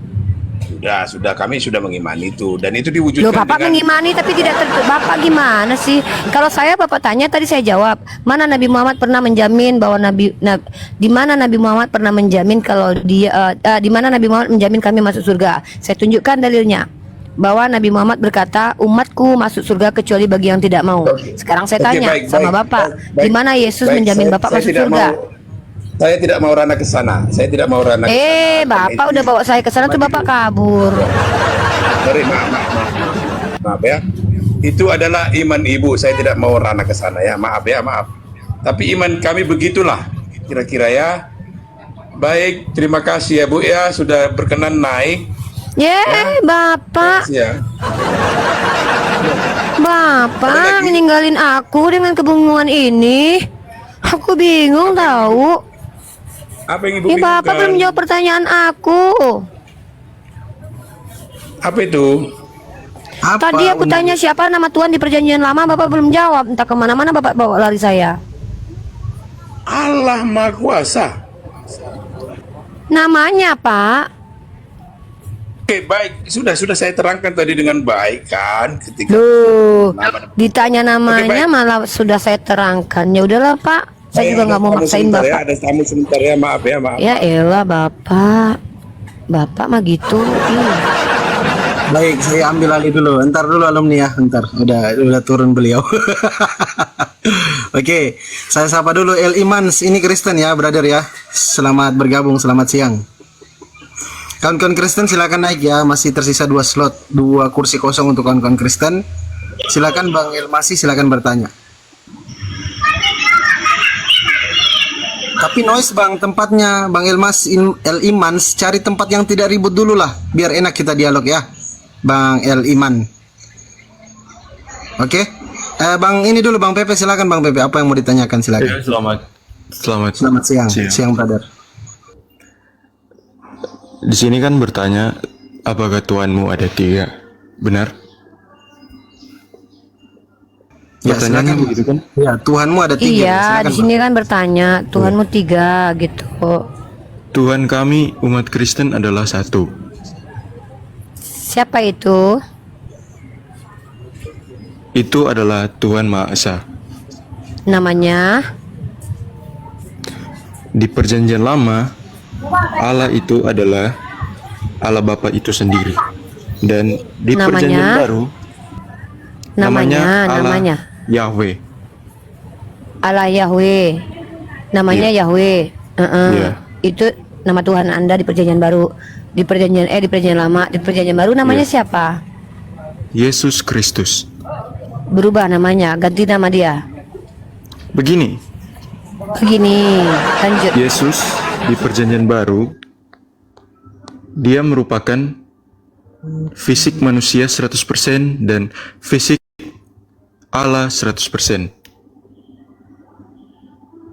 Sudah kami sudah mengimani itu dan itu diwujudkan. Loh, Bapak mengimani tapi tidak Bapak gimana sih? Kalau saya Bapak tanya tadi saya jawab. Mana Nabi Muhammad pernah menjamin bahwa di mana Nabi Muhammad pernah menjamin kalau dia di mana Nabi Muhammad menjamin kami masuk surga? Saya tunjukkan dalilnya. Bahwa Nabi Muhammad berkata umatku masuk surga kecuali bagi yang tidak mau. Sekarang saya tanya sama Bapak, di mana Yesus menjamin Bapak masuk surga? Saya tidak mau ranah ke sana. Saya tidak mau ranah. Bapak udah bawa saya ke sana tuh Bapak kabur. Sorry, maaf ya. Itu adalah iman Ibu. Saya tidak mau ranah ke sana ya. Maaf. Tapi iman kami begitulah kira-kira ya. Baik, terima kasih ya Bu ya sudah berkenan naik. Bapak. Ya. Bapak meninggalin aku dengan kebingungan ini. Aku bingung tahu. Apa yang Ibu Bapak belum jawab pertanyaan aku. Apa itu? Apa? Tadi aku tanya siapa nama Tuhan di perjanjian lama, Bapak belum jawab. Entah kemana-mana Bapak bawa lari saya. Allah Maha Kuasa. Namanya Pak. Oke, baik. Sudah saya terangkan tadi dengan baik kan ketika Loh, nama- ditanya namanya Oke, baik. malah sudah saya terangkan. Ya udahlah Pak, saya juga nggak mau tamu maksain sebentar ya, Bapak. ada tamu sebentar ya, maaf ya, maaf. Ya elah Bapak, Bapak mah gitu. Ih. Baik, saya ambil alih dulu. Entar dulu alumni ya, entar. Udah turun beliau. Oke, saya sapa dulu El Imans. Ini Kristen ya, brother ya. Selamat bergabung, selamat siang. Kawan-kawan Kristen silakan naik ya. Masih tersisa 2 slot, 2 kursi kosong untuk kawan-kawan Kristen. Silakan Bang Elmasi, silakan bertanya. Tapi noise Bang, tempatnya Bang El Imans, cari tempat yang tidak ribut dulu lah, biar enak kita dialog ya, Bang El Iman. Oke, Bang ini dulu Bang Pepe, silakan Bang Pepe, apa yang mau ditanyakan silakan. Selamat Selamat siang brother. Di sini kan bertanya, apakah Tuhanmu ada 3? Benar? Ya, Pertanyaannya silakan. begitu kan? Ya, Tuhanmu ada 3. Iya, silakan, di Bang. sini kan bertanya Tuhanmu 3 gitu. Tuhan kami umat Kristen adalah 1. Siapa itu? Itu adalah Tuhan Maha Esa. Namanya? Di perjanjian lama, Allah itu adalah Allah Bapa itu sendiri. Dan di Namanya? perjanjian baru, namanya Allah Namanya Yahweh. Allah Yahweh. Namanya Yahweh. Iya. Itu nama Tuhan Anda di perjanjian baru. Di perjanjian lama, di perjanjian baru namanya Iya. siapa? Yesus Kristus. Berubah namanya, ganti nama dia. Begini, Begini, lanjut. Yesus di perjanjian baru, dia merupakan fisik manusia 100% dan fisik Allah 100%.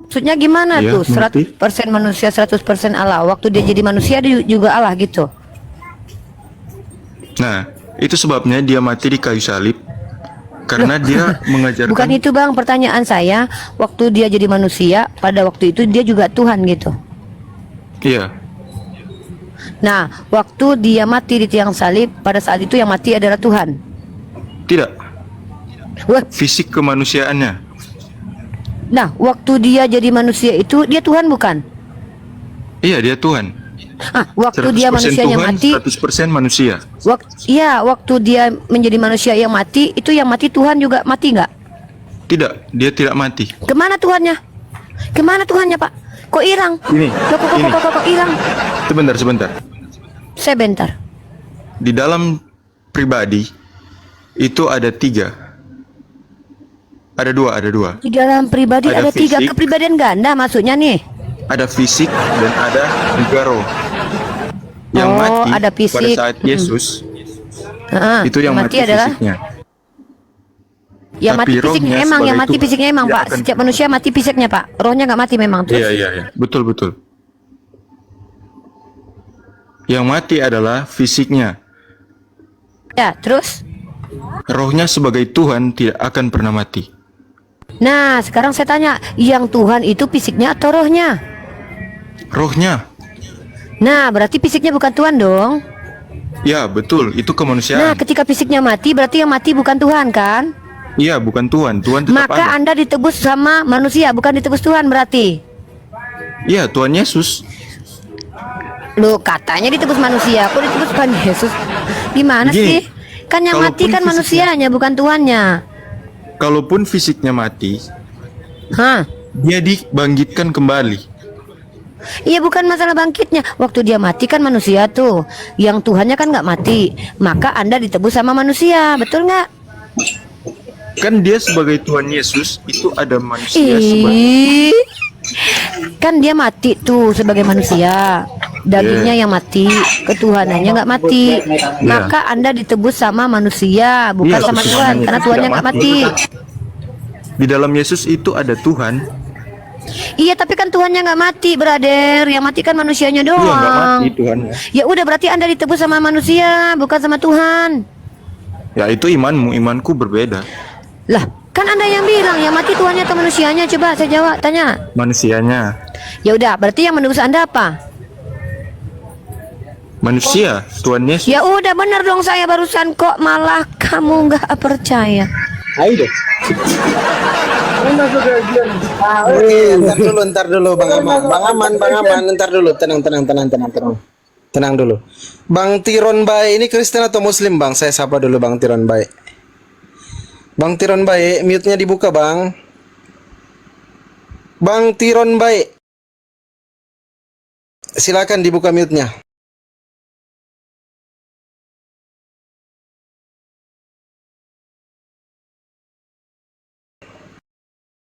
Maksudnya gimana Iya, tuh? mengerti. 100% manusia, 100% Allah. Waktu dia jadi manusia dia juga Allah gitu. Nah, itu sebabnya dia mati di kayu salib, karena dia mengajarkan. Bukan itu Bang, pertanyaan saya. Waktu dia jadi manusia, pada waktu itu dia juga Tuhan gitu. Iya, Nah, waktu dia mati di tiang salib, pada saat itu yang mati adalah Tuhan. tidak. Wah, Fisik kemanusiaannya. nah, waktu dia jadi manusia itu dia Tuhan bukan? Iya, dia Tuhan. Waktu 100% dia manusianya Tuhan, mati, 100% manusia. waktu dia menjadi manusia yang mati, itu yang mati Tuhan juga mati nggak? Tidak, dia tidak mati. Kemana Tuhannya? Kemana Tuhannya Pak? Kok hilang? Ini, Kok hilang? sebentar. Sebentar. Di dalam pribadi itu ada 3. Ada dua. Di dalam pribadi Ada ada 3 fisik. kepribadian ganda maksudnya nih. Ada fisik dan ada juga roh. Yang Oh, mati ada pada fisik. saat Yesus Heeh, itu yang mati adalah fisiknya. yang Tapi mati fisiknya rohnya emang, yang sebagai mati Tuhan fisiknya emang tidak Pak. akan Setiap manusia mati fisiknya Pak. Rohnya nggak mati memang. Terus Iya. Betul. Yang mati adalah fisiknya. ya, terus. Rohnya sebagai Tuhan tidak akan pernah mati. Nah, sekarang saya tanya, yang Tuhan itu fisiknya atau rohnya? Rohnya. Nah, berarti fisiknya bukan Tuhan dong. Ya, betul. Itu Nah, kemanusiaan. ketika fisiknya mati, berarti yang mati bukan Tuhan kan? Iya, bukan Tuhan. Tuhan tetap Maka ada. Anda ditebus sama manusia, bukan ditebus Tuhan berarti. Iya, Tuhan Yesus. Loh, katanya ditebus manusia, kok ditebus Tuhan Yesus? Gimana Begini, sih? Kan yang kalaupun mati kan fisiknya- manusianya, bukan Tuhannya. Kalaupun fisiknya mati, Hah? dia dibangkitkan kembali. Iya, bukan masalah bangkitnya. Waktu dia mati kan manusia tuh, yang Tuhannya kan nggak mati. Maka Anda ditebus sama manusia, betul nggak? Kan dia sebagai Tuhan Yesus itu ada manusia sebagai. Ih, kan dia mati tuh sebagai manusia. Dagingnya yang mati, ketuhanannya nggak mati. Maka Anda ditebus sama manusia, bukan Iya, sama Tuhan, ketuhanannya karena tidak Tuhannya nggak mati. Di dalam Yesus itu ada Tuhan Iya, tapi kan Tuhannya nggak mati, brother. Yang mati kan manusianya Iya, nggak mati doang. Tuhannya. Ya udah, berarti Anda ditebus sama manusia, bukan sama Tuhan. Ya itu imanmu, imanku berbeda. Lah, kan Anda yang bilang yang mati Tuhannya atau manusianya? Coba saya jawab, tanya. Manusianya. Ya udah, berarti yang menebus Anda apa? Manusia, Tuhan Yesus. Ya udah, benar dong saya barusan, kok malah kamu nggak percaya. Ntar dulu Bang Aman, ntar dulu, tenang dulu. Bang Tiron Bae ini Kristen atau Muslim, Bang? Saya sapa dulu Bang Tiron Bae. Bang Tiron Bae, mute-nya dibuka, Bang. Bang Tiron Bae, silakan dibuka mute-nya.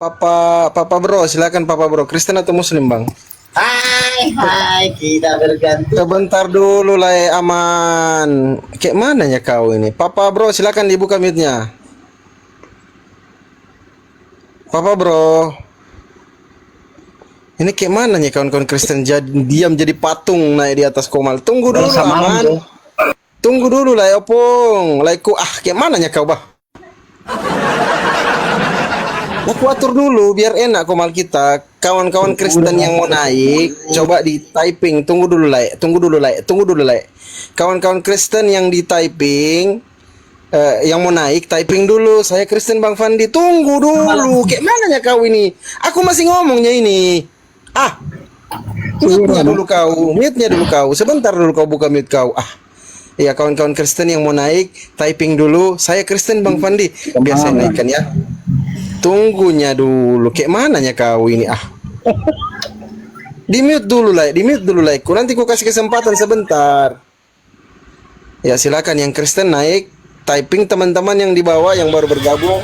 Papa Bro, silakan Papa Bro. Kristen atau Muslim, Bang? Hai, kita berganti. Sebentar dulu lah, Aman. Kayak mana ya kau ini? Papa Bro, silakan dibuka mute-nya. Papa Bro. Ini kayak mana ya kawan-kawan Kristen diam jadi patung naik di atas komal. Tunggu dulu, Aman. Tunggu dulu lah, Opung. Laiku kayak mana ya kau, Bah? Aku atur dulu biar enak komal kita. Kawan-kawan Kristen yang mau naik, coba di typing. Tunggu dulu lah. Kawan-kawan Kristen yang di typing, yang mau naik, typing dulu. Saya Kristen Bang Fandi. Tunggu dulu. Kayak mana ya kau ini? Aku masih ngomongnya ini. Mute-nya dulu kau. Sebentar dulu kau buka mute kau. Ya kawan-kawan Kristen yang mau naik, typing dulu. Saya Kristen Bang Fandi. Biar saya naikkan ya. Tunggunya dulu. Kayak mananya kau ini? Di mute dulu lah. Nanti ku kasih kesempatan sebentar. Ya silakan yang Kristen naik, typing teman-teman yang di bawah yang baru bergabung.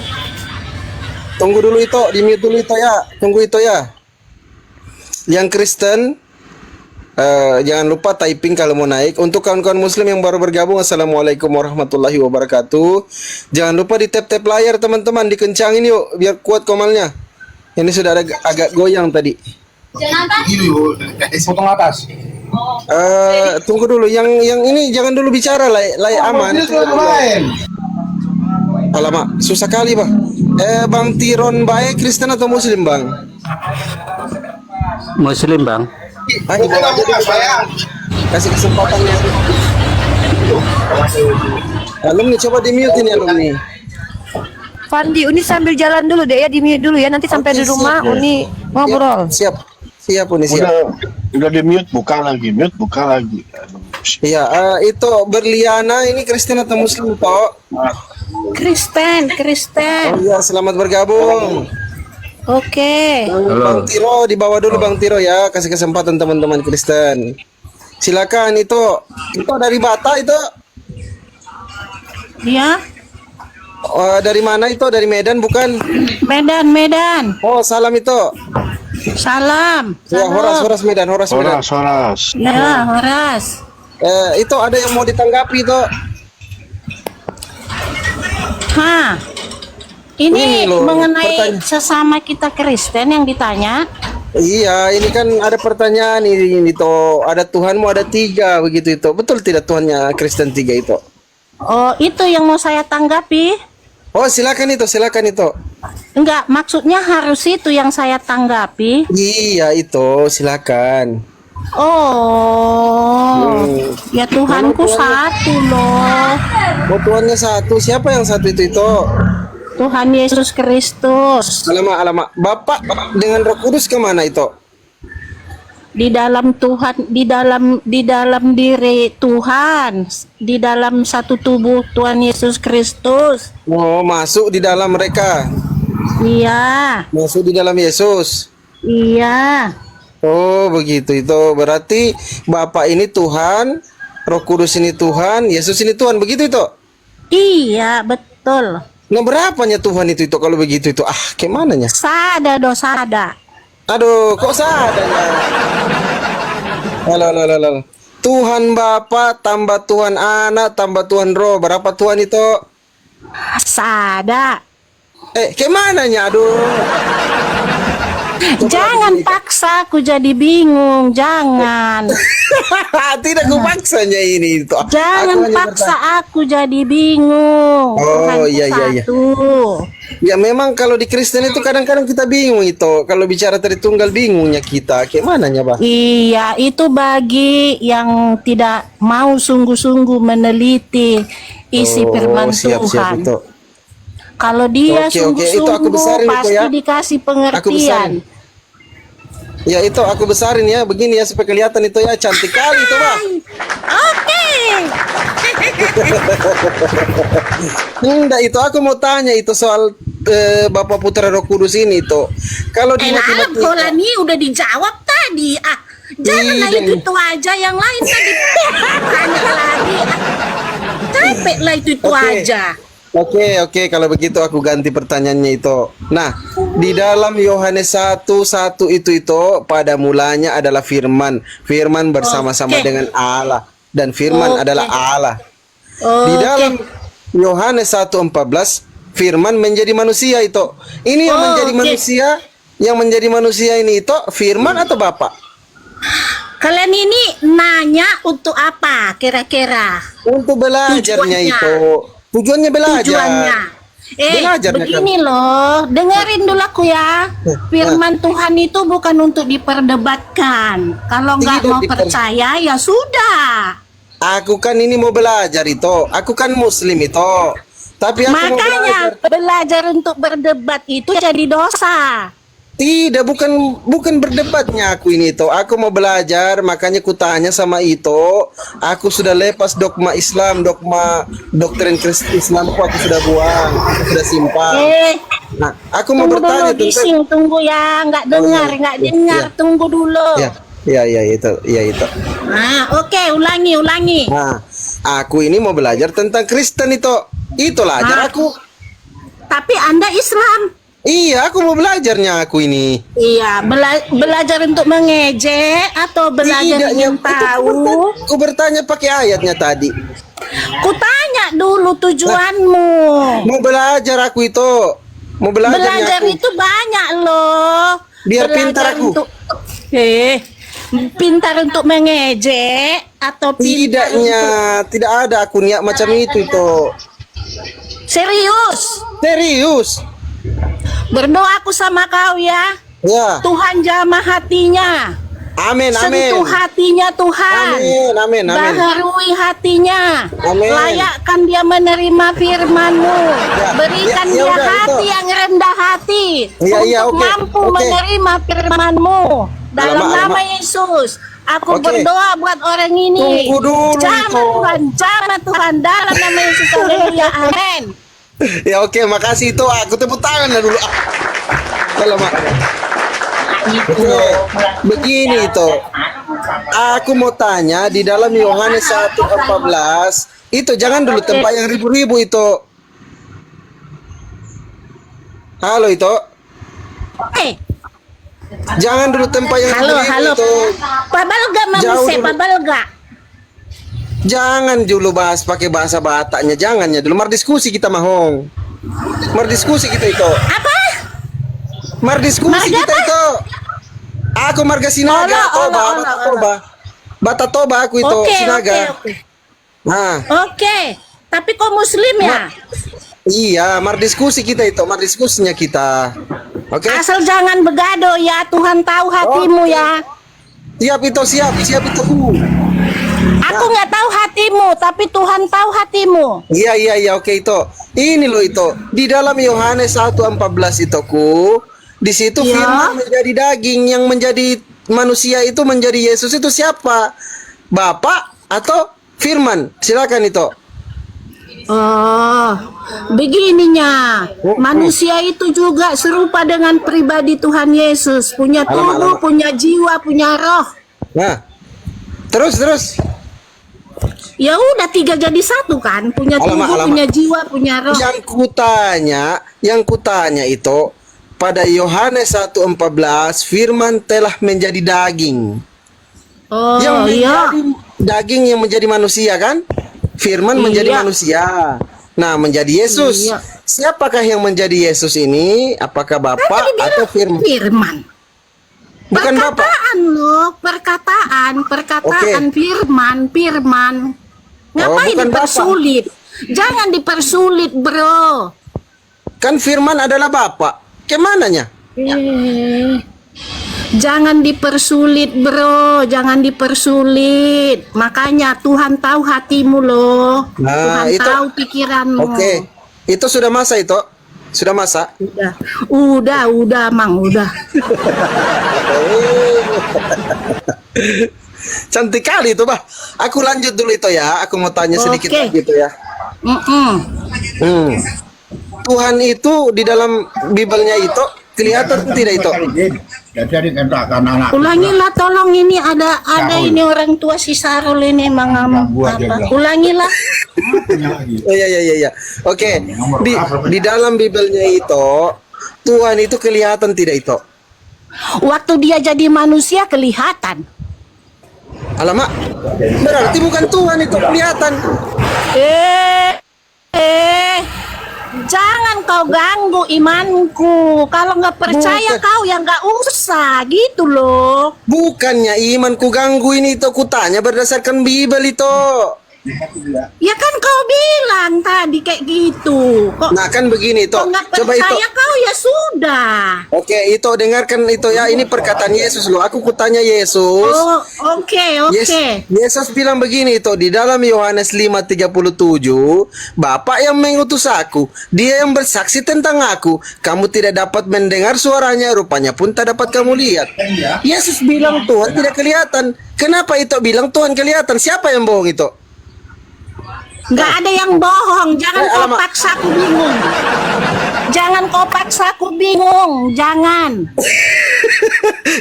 Tunggu dulu itu, di mute dulu itu ya. Tunggu itu ya. Yang Kristen jangan lupa typing kalau mau naik. Untuk kawan-kawan Muslim yang baru bergabung, assalamualaikum warahmatullahi wabarakatuh. Jangan lupa di tap-tap layar teman-teman, dikencangin yuk biar kuat komalnya. Ini sudah agak goyang tadi. Potong atas. Tunggu dulu, yang ini jangan dulu bicara, lay Aman. Alamak, susah kali Bang. Bang Tiron Bae Kristen atau Muslim, Bang? Muslim, Bang. Kasih kesempatan ya. Alumni coba di mute ini alumni. Fandi, Uni sambil jalan dulu deh ya, di mute dulu ya. Nanti sampai di rumah siap, Uni ngobrol. Siap Uni, siap. Udah di mute, buka lagi. Iya, itu berliana ini Kristen atau Muslim, Tok? Kristen. Oh iya, selamat bergabung. Oke. Bang Tiro di bawah dulu Bang Tiro ya, kasih kesempatan teman-teman Kristen. Silakan itu dari Bata itu. Ya. Dari mana itu? Dari Medan bukan? Medan. Oh, salam itu. Salam. Ya, Horas Medan. Horas. Ya, Horas. Itu ada yang mau ditanggapi itu. Ini loh, mengenai sesama kita Kristen yang ditanya. Iya, ini kan ada pertanyaan ini toh. Ada Tuhanmu ada 3 begitu itu. Betul tidak Tuhannya Kristen 3 itu? Oh, itu yang mau saya tanggapi. Oh, silakan itu. Enggak, maksudnya harus itu yang saya tanggapi. Iya, itu silakan. Oh, ya Tuhanku satu loh. Oh, Tuhannya satu. Siapa yang satu itu? Tuhan Yesus Kristus. Alamak. Bapak dengan Roh Kudus kemana itu? Di dalam Tuhan, di dalam diri Tuhan, di dalam satu tubuh Tuhan Yesus Kristus. Oh, masuk di dalam mereka. Iya. Masuk di dalam Yesus. Iya. Oh, begitu itu. Berarti Bapak ini Tuhan, Roh Kudus ini Tuhan, Yesus ini Tuhan, begitu itu? Iya, betul. Nah, berapanya Tuhan itu kalau begitu itu? Kayak mananya? Sada. Aduh, kok sadanya? Halo. Tuhan Bapa tambah Tuhan Anak tambah Tuhan Roh. Berapa Tuhan itu? Sada. Kayak mananya? Aduh. Jangan paksa aku jadi bingung, jangan. Tidak kupaksanya ini itu. Jangan paksa aku jadi bingung. Oh iya iya iya. Ya memang kalau di Kristen itu kadang-kadang kita bingung itu. Kalau bicara Tritunggal bingungnya kita. Gimana ya, Bah? Iya, itu bagi yang tidak mau sungguh-sungguh meneliti isi firman siap, Tuhan. siap itu. Kalau dia Oke, itu aku sungguh-sungguh besarin itu pasti ya. dikasih Aku besarin. pengertian. Ya itu aku besarin ya, begini ya supaya kelihatan itu ya cantik kali itu, Bah. Oke. Enggak, itu aku mau tanya itu soal Bapak Putra Roh Kudus ini tuh. Kalau di matematika Bola nih udah dijawab tadi. Jangan Iya. lagi itu aja, yang lain tadi tanya lagi. Capek lah itu Oke. aja. Oke, kalau begitu aku ganti pertanyaannya itu. Nah, di dalam Yohanes 1:1 itu pada mulanya adalah firman. Firman bersama-sama dengan Allah dan firman adalah Allah. Di dalam Yohanes 1:14 firman menjadi manusia itu. Ini yang menjadi manusia, yang menjadi manusia ini itu firman atau Bapak? Kalian ini nanya untuk apa kira-kira? Untuk belajarnya itu. Tujuannya belajar. Tujuannya. Belajarnya Begini loh, dengerin dulu aku ya. Firman Tuhan itu bukan untuk diperdebatkan. Kalau nggak Tidak mau percaya ya sudah. Aku kan ini mau belajar itu. Aku kan Muslim itu. Tapi aku mau Makanya belajar untuk berdebat itu jadi dosa. Tidak, bukan berdebatnya aku ini itu. Aku mau belajar, makanya kutanya sama itu. Aku sudah lepas dogma Islam, dogma doktrin Kristen Islamku aku sudah buang, aku sudah simpan. Nah, aku mau bertanya tentang tunggu ya, nggak dengar. Tunggu dulu. Ya itu. Nah, oke, ulangi. Nah, aku ini mau belajar tentang Kristen itu. Itulah ajar aku. Tapi Anda Islam. Iya, aku mau belajarnya aku ini. Iya, belajar untuk mengejek atau belajar ingin tahu? Aku bertanya pakai ayatnya tadi. Kutanya dulu tujuanmu. Mau belajar aku itu. Mau Belajar itu banyak loh. Biar pintar aku. Pintar untuk mengejek atau pintar tidak ada aku niat macam itu. Serius. Berdoa aku sama kau ya. Tuhan jamah hatinya. Amin. Sentuh hatinya Tuhan. Amin. Baharui hatinya. Amin. Layakkan dia menerima firman-Mu. Berikan dia hati yang rendah hati untuk mampu menerima firman-Mu. Dalam nama Yesus, aku berdoa buat orang ini. Jamah Tuhan dalam nama Yesus. Haleluya. Amin. Ya oke, makasih itu. Aku tepuk tangan dulu. Kalau begini itu, aku mau tanya di dalam Yohanes 1:14 itu jangan dulu tempat yang ribu-ribu itu. Halo itu. Jangan dulu tempat yang ribu-ribu itu. Pabalga pabalga. Jangan dulu bahas pakai bahasa Bataknya, jangannya dulu. Mar diskusi kita mahong. Mar diskusi kita itu. Apa? Mar diskusi kita itu. Aku marga Sinaga, Batatoba aku itu Sinaga. Nah. Oke. Tapi kok Muslim ya? Iya, mar diskusi kita itu, mar diskusinya kita. Oke. Asal jangan begado ya, Tuhan tahu hatimu ya. Siap itu. Aku nggak tahu hatimu, tapi Tuhan tahu hatimu. Iya, oke itu. Ini loh itu. Di dalam Yohanes 1:14 itu di situ firman menjadi daging, yang menjadi manusia itu menjadi Yesus itu siapa? Bapak atau firman? Silakan itu. Oh, begininya. Manusia itu juga serupa dengan pribadi Tuhan Yesus, punya tubuh, punya jiwa, punya roh. Nah. Terus. Ya udah 3 jadi 1 kan, punya tubuh, punya jiwa, punya roh. Yang kutanya itu pada Yohanes 1:14 firman telah menjadi daging. Oh, yang menjadi daging yang menjadi manusia kan? Firman menjadi manusia. Nah, menjadi Yesus. Siapakah yang menjadi Yesus ini? Apakah Bapak atau firman? Bukan Bapak. Perkataan loh, perkataan firman. Ngapain bukan dipersulit? Jangan dipersulit, bro. Kan firman adalah Bapak. Kemananya? Jangan dipersulit, bro. Jangan dipersulit. Makanya Tuhan tahu hatimu loh. Nah, Tuhan itu tahu pikiranmu. Oke. Itu sudah masa itu? Sudah masa? Udah, Mang, udah. Cantik kali itu, Bah. Aku lanjut dulu itu ya. Aku mau tanya sedikit Oke. lagi itu ya. Tuhan itu di dalam Bibelnya itu kelihatan tidak itu? Ulangilah tolong, ini ada ini orang tua si Sarul ini apa? Ulangilah. Oh iya. Oke. Di dalam Bibelnya itu Tuhan itu kelihatan tidak itu? Waktu dia jadi manusia kelihatan. Alamak. Berarti bukan Tuhan itu kelihatan. Jangan kau ganggu imanku. Kalau nggak percaya kau yang nggak usah gitu loh. Bukannya imanku ganggu ini itu, ku tanya berdasarkan Bibel itu. Ya kan kau bilang tadi kayak gitu. Kok Nah kan begini itu. kau nggak Coba itu. percaya kau ya sudah. Oke, itu dengarkan itu ya. Ini perkataan Yesus loh. Aku kutanya Yesus. Oh, oke. Yesus bilang begini itu di dalam Yohanes 5:37, Bapa yang mengutus aku, Dia yang bersaksi tentang aku. Kamu tidak dapat mendengar suaranya, rupanya pun tak dapat kamu lihat. Yesus bilang Tuhan tidak kelihatan. Kenapa itu bilang Tuhan kelihatan? Siapa yang bohong itu? Nggak ada yang bohong. Jangan kau alamak. paksa aku bingung. Jangan kau paksa aku bingung. Jangan.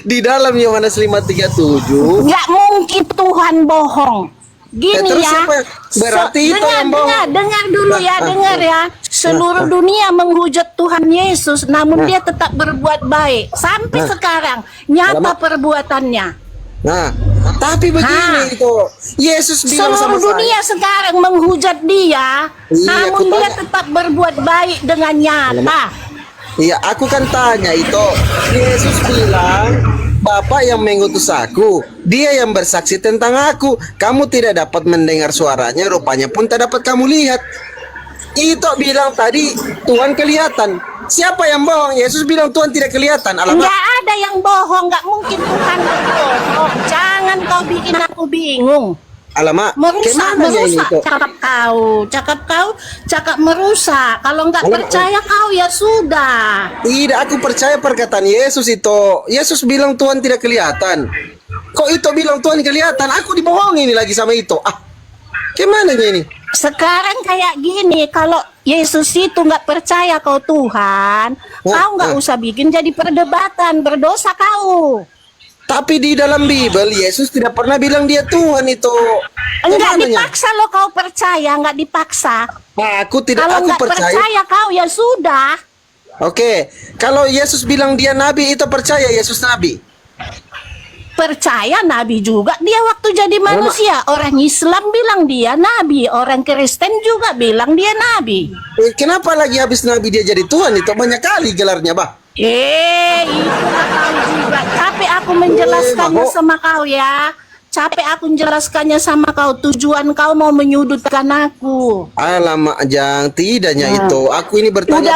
Di dalam Yohanes 5:37. Nggak mungkin Tuhan bohong. Gini terus ya. siapa? Berarti itu yang bohong. Dengar dulu ya, dengar ya. Seluruh dunia menghujat Tuhan Yesus, namun dia tetap berbuat baik sampai sekarang. Nyata Alamak. perbuatannya. Nah, tapi begini itu. Yesus bilang sama Seluruh dunia sekarang menghujat dia, Iya, namun aku dia tanya. tetap berbuat baik dengan nyata. Iya, aku kan tanya itu. Yesus bilang, Bapa yang mengutus aku, Dia yang bersaksi tentang aku. Kamu tidak dapat mendengar suaranya, rupanya pun tak dapat kamu lihat. Itu bilang tadi Tuhan kelihatan. Siapa yang bohong? Yesus bilang Tuhan tidak kelihatan. Alamak. Nggak ada yang bohong, nggak mungkin Tuhan bohong. Jangan kau bikin aku bingung. Alamak. Merusak ini itu? cakap merusak. Kalau nggak percaya kau ya sudah. Tidak, aku percaya perkataan Yesus itu. Yesus bilang Tuhan tidak kelihatan. Kok itu bilang Tuhan kelihatan? Aku dibohongi ini lagi sama itu. Gimana ini? Sekarang kayak gini, kalau Yesus itu nggak percaya kau Tuhan, kau nggak usah bikin jadi perdebatan, berdosa kau. Tapi di dalam Bibel Yesus tidak pernah bilang dia Tuhan itu. Enggak Kemananya? dipaksa lo kau percaya, nggak dipaksa. Aku tidak, Kalau aku nggak percaya kau ya sudah. Oke, kalau Yesus bilang dia nabi itu percaya Yesus nabi. Percaya nabi juga dia waktu jadi manusia. Orang Islam bilang dia nabi, orang Kristen juga bilang dia nabi. Kenapa lagi habis nabi dia jadi Tuhan itu? Banyak kali gelarnya, Bah. Itulah kau juga. Capek aku menjelaskannya sama kau ya. Capek aku menjelaskannya sama kau. Tujuan kau mau menyudutkan aku. Alamak, Jang, tidaknya itu. Aku ini bertanya Udah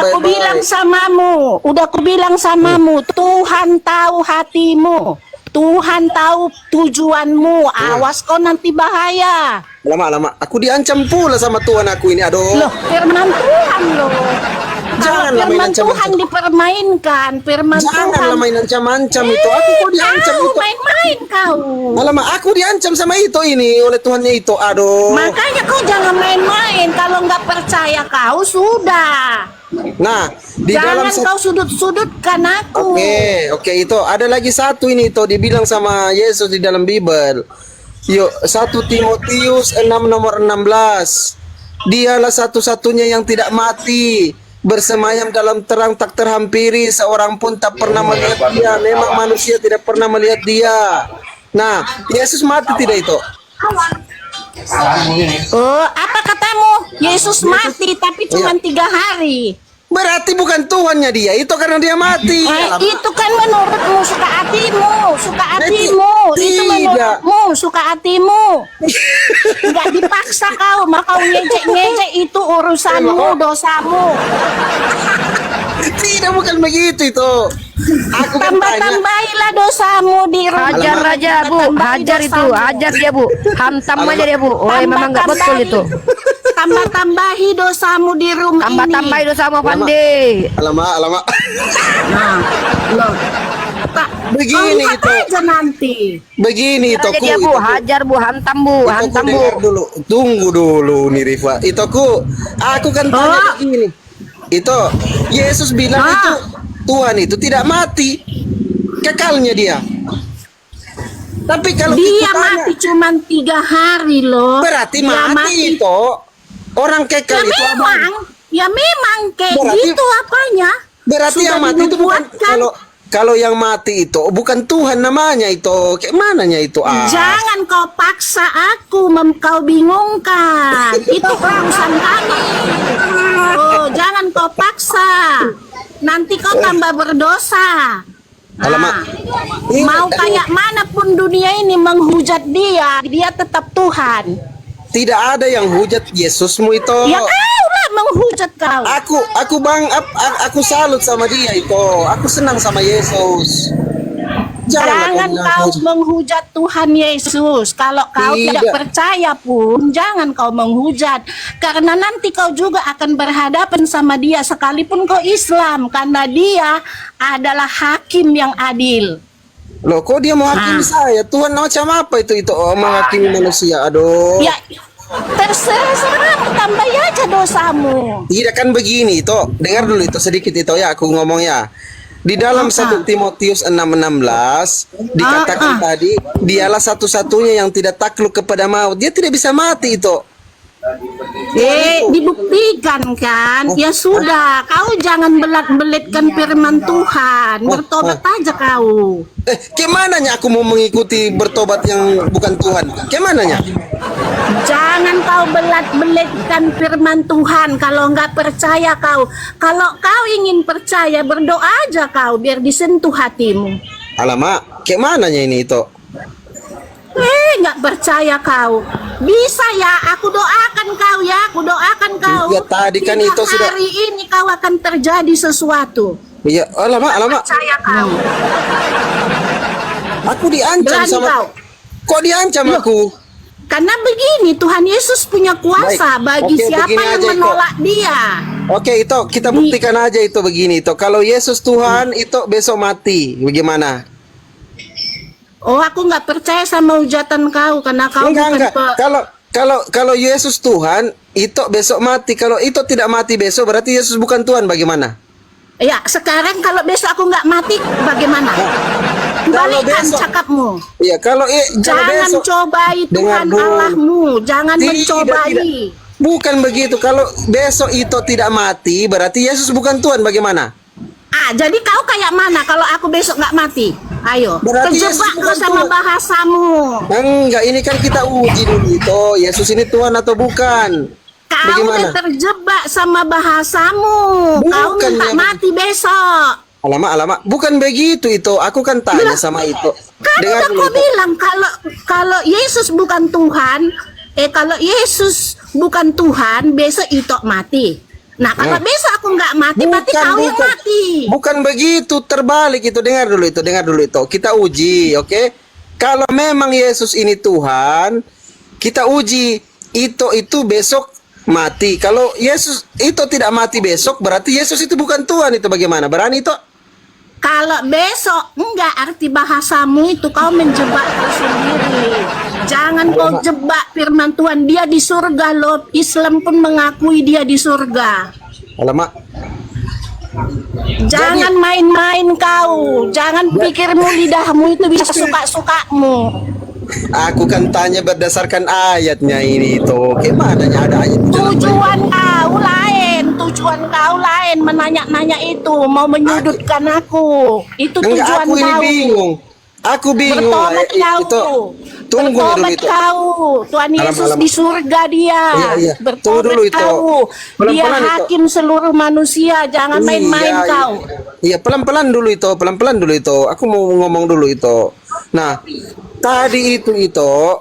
aku bilang samamu. Tuhan tahu hatimu. Tuhan tahu tujuanmu. Awas kau nanti bahaya. Lama-lama, aku diancam pula sama Tuhan aku ini. Aduh. Loh, firman Tuhan loh. Jangan Kalau firman Tuhan dipermainkan, firman Tuhan. Janganlah main ancam-ancam itu. Aku kok diancam kau itu. main-main kau. Alamak, aku diancam sama itu ini oleh Tuhannya itu. Aduh. Makanya kau jangan main-main. Kalau nggak percaya kau sudah. Nah, di dalam Jangan kau sudut-sudutkan aku. Oke, itu ada lagi satu ini itu dibilang sama Yesus di dalam Bibel. Yuk, 1 Timotius 6 nomor 16. Dialah satu-satunya yang tidak mati, bersemayam dalam terang tak terhampiri, seorang pun tak pernah melihat dia. Memang manusia tidak pernah melihat dia. Nah, Yesus mati tidak itu? Oh, apa katamu? Yesus mati tapi cuma 3 hari. Berarti bukan Tuhannya dia, itu karena dia mati. Itu kan menurutmu suka hatimu, itu menurutmu suka hatimu. Nggak dipaksa kau, maka kau ngejek-ngejek itu urusanmu, dosamu. Tidak, bukan begitu itu. Aku kan tanya. Tambah-tambahilah dosamu di rumah. Hajar aja Bu, hajar itu, hajar dia Bu, hantam aja dia Bu. Oh memang nggak betul itu. Tambah-tambahi dosamu di rumah ini. Tambah-tambahi dosamu Pandi. Alamak. Nah, loh. Begini kau lihat itu. aja nanti. Begini Hajar itu dia Bu, hajar Bu, hantam Bu, hantam Bu. dengar dulu. Tunggu dulu nih Rifa. Itu aku kan tanya begini. Itu Yesus bilang itu Tuhan itu tidak mati. Kekalnya dia. Tapi kalau dia kita tanya, mati cuma 3 hari loh. berarti Dia mati itu. Orang kekal itu ya memang kayak Berarti- gitu apanya. berarti Sudah yang mati itu bukan dinubuatkan. kalau yang mati itu bukan Tuhan namanya itu. Kayak mananya itu? Jangan kau paksa aku, kau bingungkan. Itu urusan kami. Oh, jangan kau paksa. Nanti kau tambah berdosa. Alamak. Mau kayak manapun dunia ini menghujat dia tetap Tuhan. Tidak ada yang hujat Yesusmu itu. Ya kau lah menghujat kau. Aku salut sama dia itu. Aku senang sama Yesus. Jangan kau menghujat Tuhan Yesus. Kalau kau tidak percaya pun, jangan kau menghujat. Karena nanti kau juga akan berhadapan sama dia sekalipun kau Islam. Karena dia adalah hakim yang adil. Loh, kok dia mau hakimi saya? Tuhan macam apa itu menghakimi manusia? Aduh. Ya, terserah tambah aja dosamu. Tidak kan begini itu. Dengar dulu itu sedikit itu ya aku ngomong ya. Di dalam 1 Timotius 6:16 dikatakan tadi, dialah satu-satunya yang tidak takluk kepada maut. Dia tidak bisa mati itu. Dibuktikan kan? Ya sudah, kau jangan belat-belitkan firman Tuhan. Bertobat aja kau. Kemananya aku mau mengikuti bertobat yang bukan Tuhan? Kemananya? Jangan kau belat-belitkan firman Tuhan. Kalau nggak percaya kau, kalau kau ingin percaya, berdoa aja kau biar disentuh hatimu. Alamak, kemananya ini itu? Nggak percaya kau. Bisa ya, aku doakan kau ya, aku doakan kau. Ya tadi kan itu sudah. Hari ini kau akan terjadi sesuatu. Iya, alamak. Percaya kau. Aku diancam Berani sama kau. Kok diancam aku? Karena begini, Tuhan Yesus punya kuasa bagi Oke, siapa begini yang aja, Iko. menolak dia. Oke, itu kita buktikan aja itu begini itu. Kalau Yesus Tuhan itu besok mati, bagaimana? Oh, aku nggak percaya sama hujatan kau karena kau Enggak. Kalau Yesus Tuhan itu besok mati. Kalau itu tidak mati besok berarti Yesus bukan Tuhan, bagaimana? Ya, sekarang kalau besok aku nggak mati, bagaimana? Balikkan cakapmu. Iya, kalau Jangan besok, cobai dengar Tuhan dulu. Allahmu. Jangan mencobai. Tidak. Bukan begitu. Kalau besok itu tidak mati, berarti Yesus bukan Tuhan, bagaimana? Jadi kau kayak mana kalau aku besok nggak mati? Ayo, Berarti terjebak Yesus kau bukan sama Tuhan. bahasamu. Enggak, ini kan kita uji dulu itu. Yesus ini Tuhan atau bukan? Kau Bagaimana? udah terjebak sama bahasamu. Kau Bukan minta ya. mati besok. Alamak. Bukan begitu itu. Aku kan tanya sama itu. Kan udah kau bilang kalau Yesus bukan Tuhan, kalau Yesus bukan Tuhan, besok itu mati. Nah, kalau besok aku nggak mati, berarti kau yang mati. Bukan begitu, terbalik itu. Dengar dulu itu. Kita uji, oke? Kalau memang Yesus ini Tuhan, kita uji itu besok mati. Kalau Yesus itu tidak mati besok, berarti Yesus itu bukan Tuhan, itu bagaimana? Berani itu? Kalau besok enggak, arti bahasamu itu kau menjebak kau sendiri. Jangan kau jebak firman Tuhan. Dia di surga loh. Islam pun mengakui dia di surga. Alamak. Jangan main-main kau. Jangan pikirmu lidahmu itu bisa suka-sukamu. Aku kan tanya berdasarkan ayatnya ini itu. Gimana ada ayat di dalam Tujuan kau lain menanya-nanya itu, mau menyudutkan aku. Itu tujuan aku ini kau. bingung. Aku bingung lah, Bertobat kau. itu. Tunggu dulu Bertobat itu. kau. Tuhan Yesus Alam. di surga dia. Iya. Tunggu Bertobat dulu itu. kau. Dia Pelan-pelan itu. hakim seluruh manusia. Jangan main-main Iya, kau. Iya, pelan-pelan dulu itu. Aku mau ngomong dulu itu. Nah, tadi itu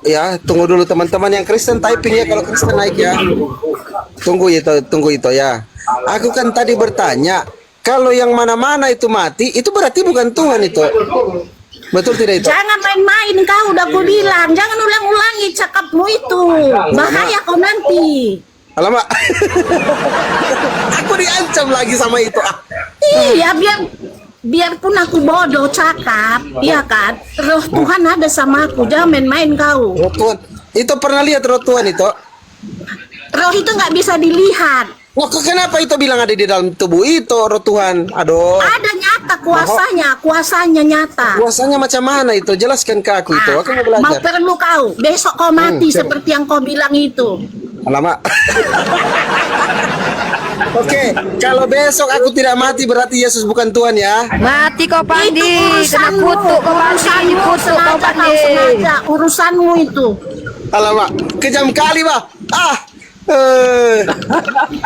ya, tunggu dulu teman-teman yang Kristen typing ya, kalau Kristen naik ya. Tunggu itu ya. Aku kan tadi bertanya, kalau yang mana-mana itu mati, itu berarti bukan Tuhan itu. Betul tidak itu? Jangan main-main kau, udah aku bilang. Jangan ulang-ulangi cakapmu itu. Bahaya kau nanti. Alamak. Aku diancam lagi sama itu. Iya, biarpun aku bodoh cakap, iya kan? Roh Tuhan ada sama aku. Jangan main-main kau. Roh Tuhan. Itu pernah lihat roh Tuhan itu? Roh itu nggak bisa dilihat. Wah, kenapa itu bilang ada di dalam tubuh itu roh Tuhan? Aduh. Ada nyata kuasanya nyata. Kuasanya macam mana itu? Jelaskan ke aku itu. Aku mau Mau belajar. perlu kau. Besok kau mati seperti yang kau bilang itu. Alamak. Oke, kalau besok aku tidak mati berarti Yesus bukan Tuhan ya. Mati kau Pandi, Itu kena urusanmu. kutuk kau Pandi, Urusanmu kutuk kau sengaja Pandi. kau sengaja. Urusanmu itu. Alamak, kejam kali, Bah.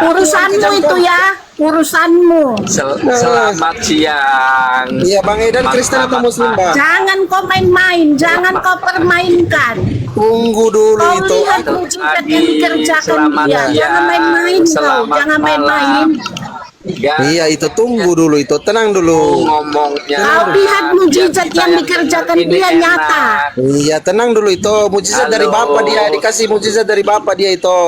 Urusanmu itu ya. Urusanmu. Selamat siang. Iya, Bang Edan Kristen atau Muslim, Bah? Jangan kau main-main. Jangan kau permainkan. Tunggu dulu Kau itu. lihat mujizat yang dikerjakan Selamat dia. siang. Jangan main-main kau. Selamat Jangan main-main. malam. Iya, itu tunggu dulu itu. Tenang dulu. Ngomongnya. Kau lihat mujizat yang dikerjakan dia nyata. Iya, tenang dulu itu. Mujizat dari Bapa dia, dikasih mujizat dari Bapa dia itu.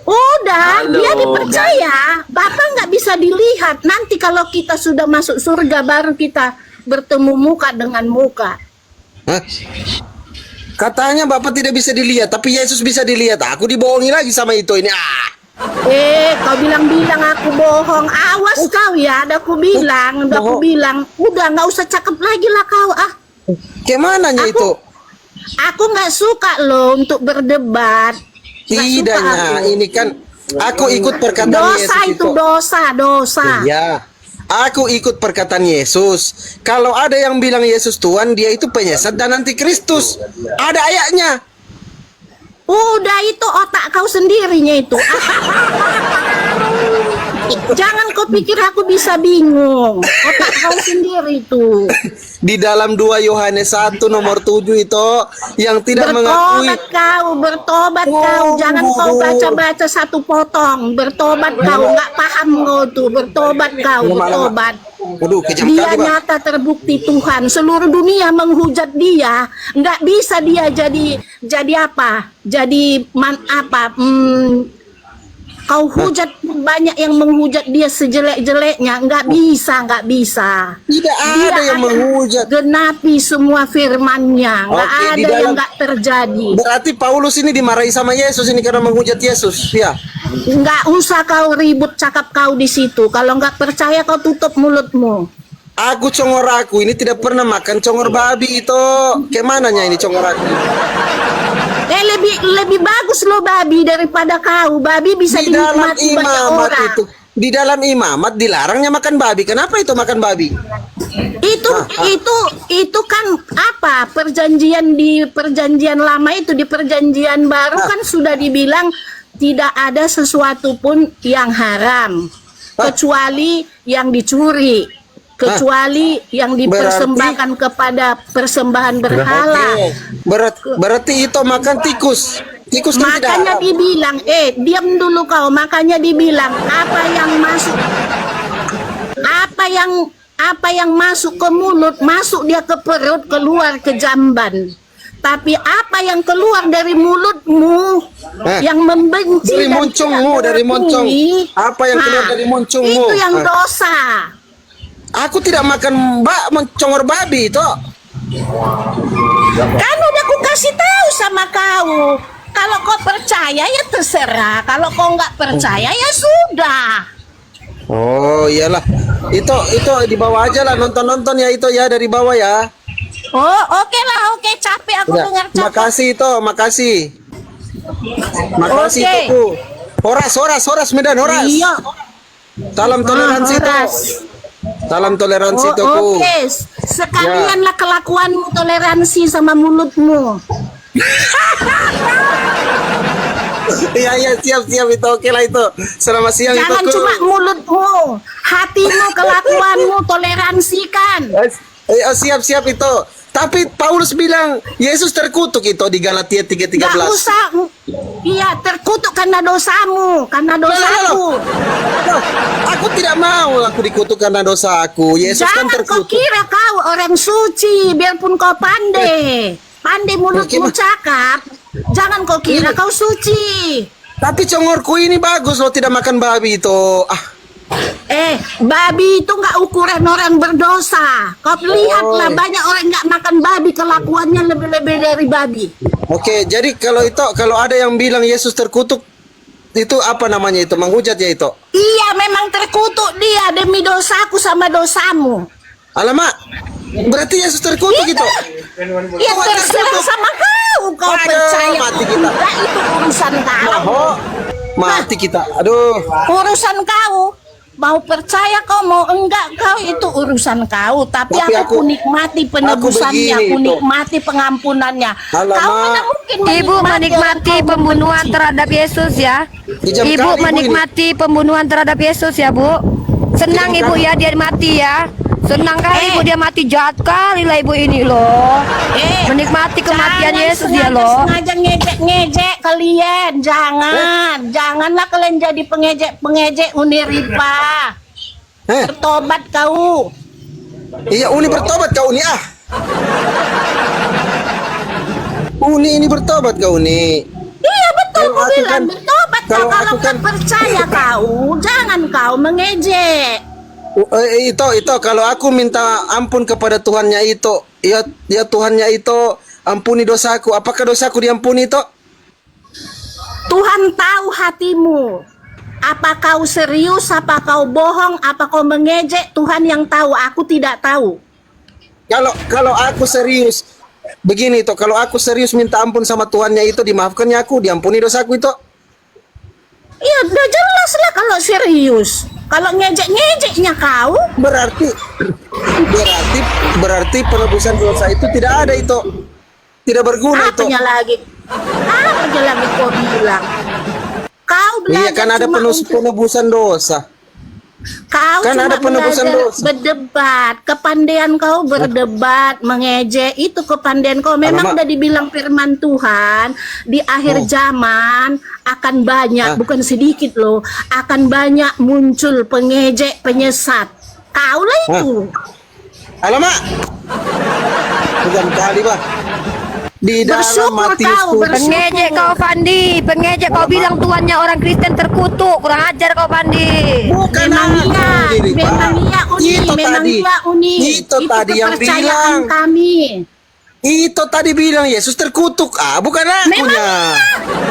Udah, Halo, dia dipercaya. Bapak nggak bisa dilihat. Nanti kalau kita sudah masuk surga, baru kita bertemu muka dengan muka. Hah? Katanya Bapak tidak bisa dilihat, tapi Yesus bisa dilihat. Aku dibohongi lagi sama itu ini. Kau bilang-bilang aku bohong. Awas kau ya, udah aku bilang. Udah nggak usah cakep lagi lah kau. Kemananya itu? Aku nggak suka loh untuk berdebat. Nggak suka Tidaknya, aku. ini kan aku ikut perkataan Dosa Yesus itu dosa. Iya, aku ikut perkataan Yesus. Kalau ada yang bilang Yesus Tuhan, dia itu penyesat dan anti Kristus. Ada ayatnya. Udah itu otak kau sendirinya itu. Jangan kau pikir aku bisa bingung. Otak kau sendiri itu. Di dalam 2 Yohanes 1 nomor 7 itu yang tidak mengakui. Bertobat kau. Jangan kau baca-baca satu potong. Bertobat kau. Nggak paham kau tuh. Bertobat kau. Bertobat. Aduh, kejam Dia kali, Bang. nyata terbukti Tuhan. Seluruh dunia menghujat dia. Nggak bisa dia jadi apa? Jadi kau hujat, banyak yang menghujat dia sejelek-jeleknya. Nggak bisa. Tidak Dia ada yang menghujat. Genapi semua firman-Nya. Nggak Oke, di ada yang dalam- nggak terjadi. Berarti Paulus ini dimarahi sama Yesus ini karena menghujat Yesus. Ya. Nggak usah kau ribut cakap kau di situ. Kalau nggak percaya kau tutup mulutmu. Aku ini tidak pernah makan congor babi itu. Kemananya ini congor aku? Lebih bagus lo babi daripada kau. Babi bisa Di dalam dinikmati banyak imamat orang. itu. Di dalam imamat dilarangnya makan babi. Kenapa itu makan babi? Itu kan apa? Perjanjian lama itu, di perjanjian baru kan sudah dibilang tidak ada sesuatu pun yang haram kecuali yang dicuri, kecuali yang dipersembahkan kepada persembahan berhala. Berarti itu makan tikus. Tikus kan tidak Makanya haram. dibilang, diam dulu kau. Makanya dibilang apa yang masuk ke mulut, masuk dia ke perut, keluar ke jamban. Tapi apa yang keluar dari mulutmu, yang membenci dari dan moncongmu, tidak dari moncong. mengakui, Apa yang keluar dari moncongmu? itu yang dosa. Aku tidak makan congor babi itu. Kan udah aku kasih tahu sama kau. Kalau kau percaya ya terserah. Kalau kau nggak percaya ya sudah. Oh iyalah, itu di bawah aja lah, nonton ya itu ya, dari bawah ya. Oh oke lah, oke, capek aku Udah, dengar capek. makasih itu, makasih Oke. itu. Horas Medan, horas. Iya. Salam toleransi itu. Horas. Salam toleransi Toku. Oke, sekalianlah kelakuanmu toleransi sama mulutmu. Iya siap itu oke lah itu. Selamat siang itu. Jangan cuma mulutmu, hatimu, kelakuanmu toleransikan. Siap itu. Tapi Paulus bilang Yesus terkutuk itu di Galatia 3:13. Gak usah. Iya, terkutuk karena dosamu, karena dosaku. Loh, aku tidak mau aku dikutuk karena dosa aku. Yesus kan Jangan kau terkutuk. kira kau orang suci, biarpun kau pandai mulutmu cakap. Jangan kau kira kau suci. Tapi congorku ini bagus loh, tidak makan babi itu. Babi itu nggak ukuran orang berdosa. Kau lihatlah banyak orang nggak makan babi, kelakuannya lebih-lebih dari babi. Oke, jadi kalau ada yang bilang Yesus terkutuk, itu apa namanya itu? Menghujat ya itu? Iya, memang terkutuk dia demi dosaku sama dosamu. Alamak, berarti Yesus terkutuk itu? Ya terserah sama kau. Kau percaya mati kita. enggak, itu urusan kau. Mati kita. Aduh. Urusan kau. Mau percaya kau, mau enggak kau, itu urusan kau. Tapi aku nikmati penebusannya, aku nikmati pengampunannya. Kau mana mungkin Ibu menikmati pembunuhan terhadap Yesus ya. Ibu menikmati pembunuhan terhadap Yesus ya, Bu. Senang Ibu ya dia mati ya. Senang kali Ibu dia mati, jahat kali lah Ibu ini loh. Menikmati kematian Yesus dia loh. Sengaja ngejek-ngejek kalian. Janganlah kalian jadi pengejek Uni Ripa. Bertobat kau. Iya, Uni bertobat kau Uni Uni ini bertobat kau Uni. Iya betul, aku bilang bertobat kau. Kalau nggak percaya kau, jangan kau mengejek. Itu kalau aku minta ampun kepada Tuhannya itu, ya Tuhannya itu ampuni dosaku. Apakah dosaku diampuni itu? Tuhan tahu hatimu. Apa kau serius, apa kau bohong, apa kau mengejek, Tuhan yang tahu, aku tidak tahu. Kalau aku serius begini itu, kalau aku serius minta ampun sama Tuhannya itu, dimaafkannya aku, diampuni dosaku itu. Iya, udah jelas lah kalau serius. Kalau ngejek-ngejeknya kau, berarti penebusan dosa itu tidak ada itu. Tidak berguna itu. Apanya lagi kau bilang? Kau belajar iya kan ada penebusan dosa. Kau kan cuma ada penebusan dosa. Berdebat, kepandaian kau berdebat, mengejek, itu kepandaian kau. Memang udah dibilang firman Tuhan di akhir zaman akan banyak, bukan sedikit loh, akan banyak muncul pengejek, penyesat. Kau lah itu. Alamak, bukan kali bah. Di dalam kau, pengejek kau Fandi, pengejek kau bilang Tuhannya orang Kristen terkutuk, kurang ajar kau Fandi. Memang iya Uni, itu tadi yang bilang kami. Itu tadi bilang Yesus terkutuk, bukan akunya.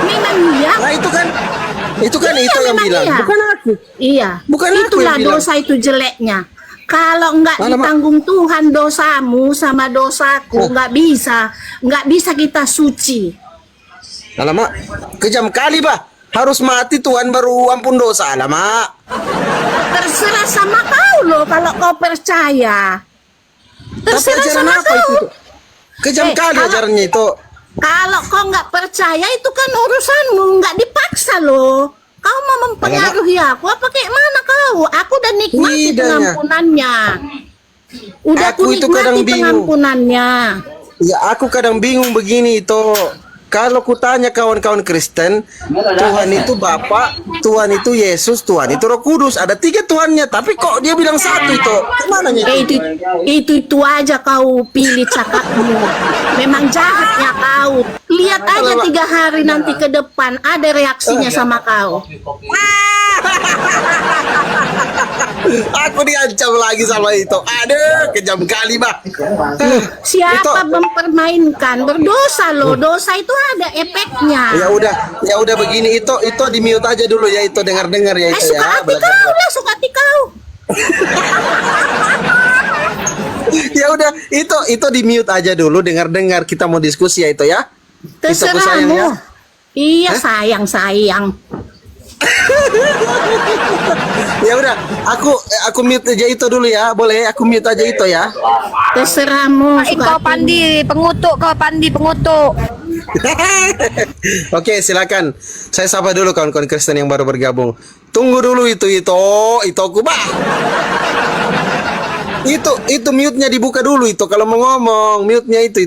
Memang iya. Nah itu kan itu yang bilang, bukan aku. Iya. Bukan aku itulah yang bilang. dosa itu jeleknya. Kalau enggak ditanggung Tuhan dosamu sama dosaku, enggak bisa kita suci. Alamak, kejam kali bah. Harus mati Tuhan baru ampun dosa, alamak. Terserah sama kau loh kalau kau percaya. Terserah sama kau. Kejam kali ajarannya itu. Kalau kau nggak percaya itu kan urusanmu, nggak dipaksa loh. Kau mau mempengaruhi aku apa kayak mana kau? Aku udah nikmati pengampunannya. Udah aku nikmati pengampunannya. Ya aku kadang bingung begini itu. Kalau kutanya kawan-kawan Kristen, Tuhan itu Bapa, Tuhan itu Yesus, Tuhan itu Roh Kudus. Ada 3 Tuhannya, tapi kok dia bilang 1 itu? Gimana Itu aja kau pilih cakapmu. Memang jahatnya kau. Lihat aja 3 hari nanti ke depan ada reaksinya sama kau. Aku diancam lagi sama itu. Aduh, kejam kali bah. Siapa mempermainkan? Berdosa loh. Dosa itu ada efeknya. Ya udah begini itu di mute aja dulu ya, itu dengar ya itu suka hati kau lah, suka hati kau. Ya udah itu di mute aja dulu, dengar kita mau diskusi ya itu ya. Terserahmu. Iya sayang. Ya udah, aku mute aja itu dulu ya. Boleh? Aku mute aja itu ya. Terserahmu. Kau Pandi, pengutuk kau Pandi, pengutuk. Oke, silakan. Saya sapa dulu kawan-kawan Kristen yang baru bergabung. Tunggu dulu itu aku bah. Itu mute-nya dibuka dulu itu kalau mau ngomong, mute-nya itu.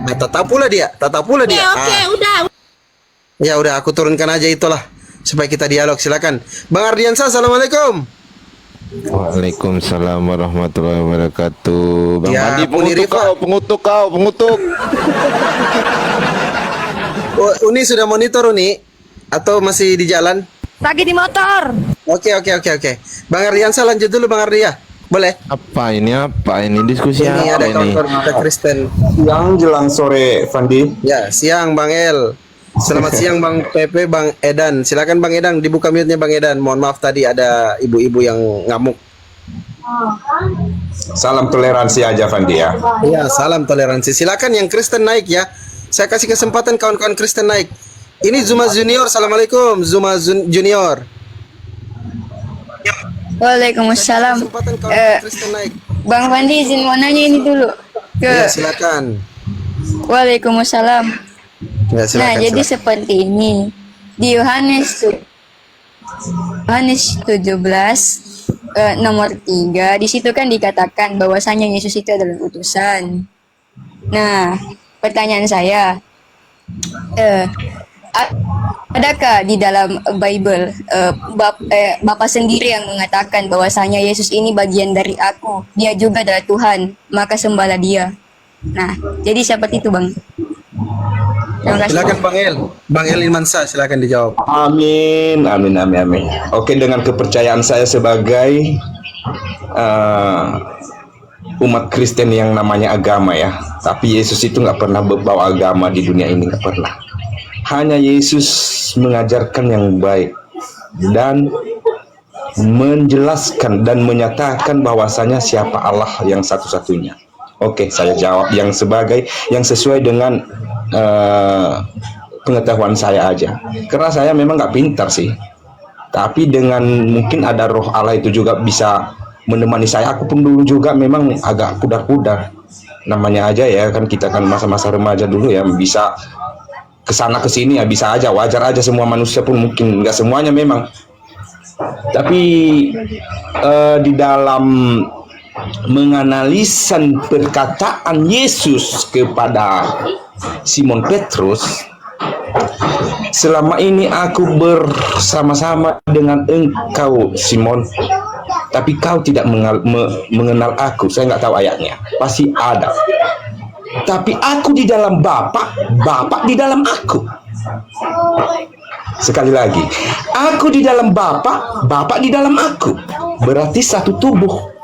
Nah, tatap pula dia. Oke, udah. Ya udah, aku turunkan aja itulah supaya kita dialog. Silakan. Bang Ardiansa, assalamualaikum. Waalaikumsalam warahmatullahi wabarakatuh. Bang Ya, Pandi, pengutuk kau. Uni sudah monitor Uni atau masih di jalan? Lagi di motor. Oke. Bang Ardiansa lanjut dulu Bang Ardia. Boleh? Apa ini diskusi Ini apa ada ini? kawan-kawan kita Kristen. Yang jelang sore, Fandi. Ya, siang Bang El. Selamat siang Bang Pepe, Bang Edan. Silakan Bang Edan, dibuka mute-nya Bang Edan. Mohon maaf tadi ada ibu-ibu yang ngamuk. Salam toleransi aja, Fandi ya. Iya, salam toleransi. Silakan yang Kristen naik ya. Saya kasih kesempatan kawan-kawan Kristen naik. Ini Zuma Junior. Assalamualaikum Zuma Junior. Waalaikumsalam. Kesempatan kawan-kawan Kristen naik. Bang Fandi izin mau nanya ini dulu. Ya, silakan. Waalaikumsalam. Ya, silakan. Jadi seperti ini. Di Yohanes 17 nomor 3 di situ kan dikatakan bahwasanya Yesus itu adalah utusan. Nah, pertanyaan saya, adakah di dalam Bible Bapak sendiri yang mengatakan bahwasanya Yesus ini bagian dari aku, dia juga adalah Tuhan, maka sembahlah dia. Nah, jadi seperti itu Bang. Terima kasih. Silakan Bang El Ilmansa, silakan dijawab. Amin. Oke, dengan kepercayaan saya sebagai umat Kristen yang namanya agama ya. Tapi Yesus itu nggak pernah bawa agama di dunia ini, nggak pernah. Hanya Yesus mengajarkan yang baik dan menjelaskan dan menyatakan bahwasanya siapa Allah yang satu-satunya. Oke, saya jawab yang sesuai dengan pengetahuan saya aja. Karena saya memang nggak pintar sih. Tapi dengan mungkin ada roh Allah itu juga bisa menemani saya. Aku pun dulu juga memang agak pudar-pudar. Namanya aja ya, kan kita kan masa-masa remaja dulu ya, bisa kesana kesini ya bisa aja, wajar aja, semua manusia pun mungkin nggak semuanya memang. Tapi di dalam menganalisa perkataan Yesus kepada Simon Petrus, selama ini aku bersama-sama dengan engkau Simon, tapi kau tidak mengenal aku. Saya nggak tahu ayatnya, pasti ada. Tapi aku di dalam Bapa, Bapa di dalam aku. Sekali lagi, aku di dalam Bapa, Bapa di dalam aku. Berarti satu tubuh.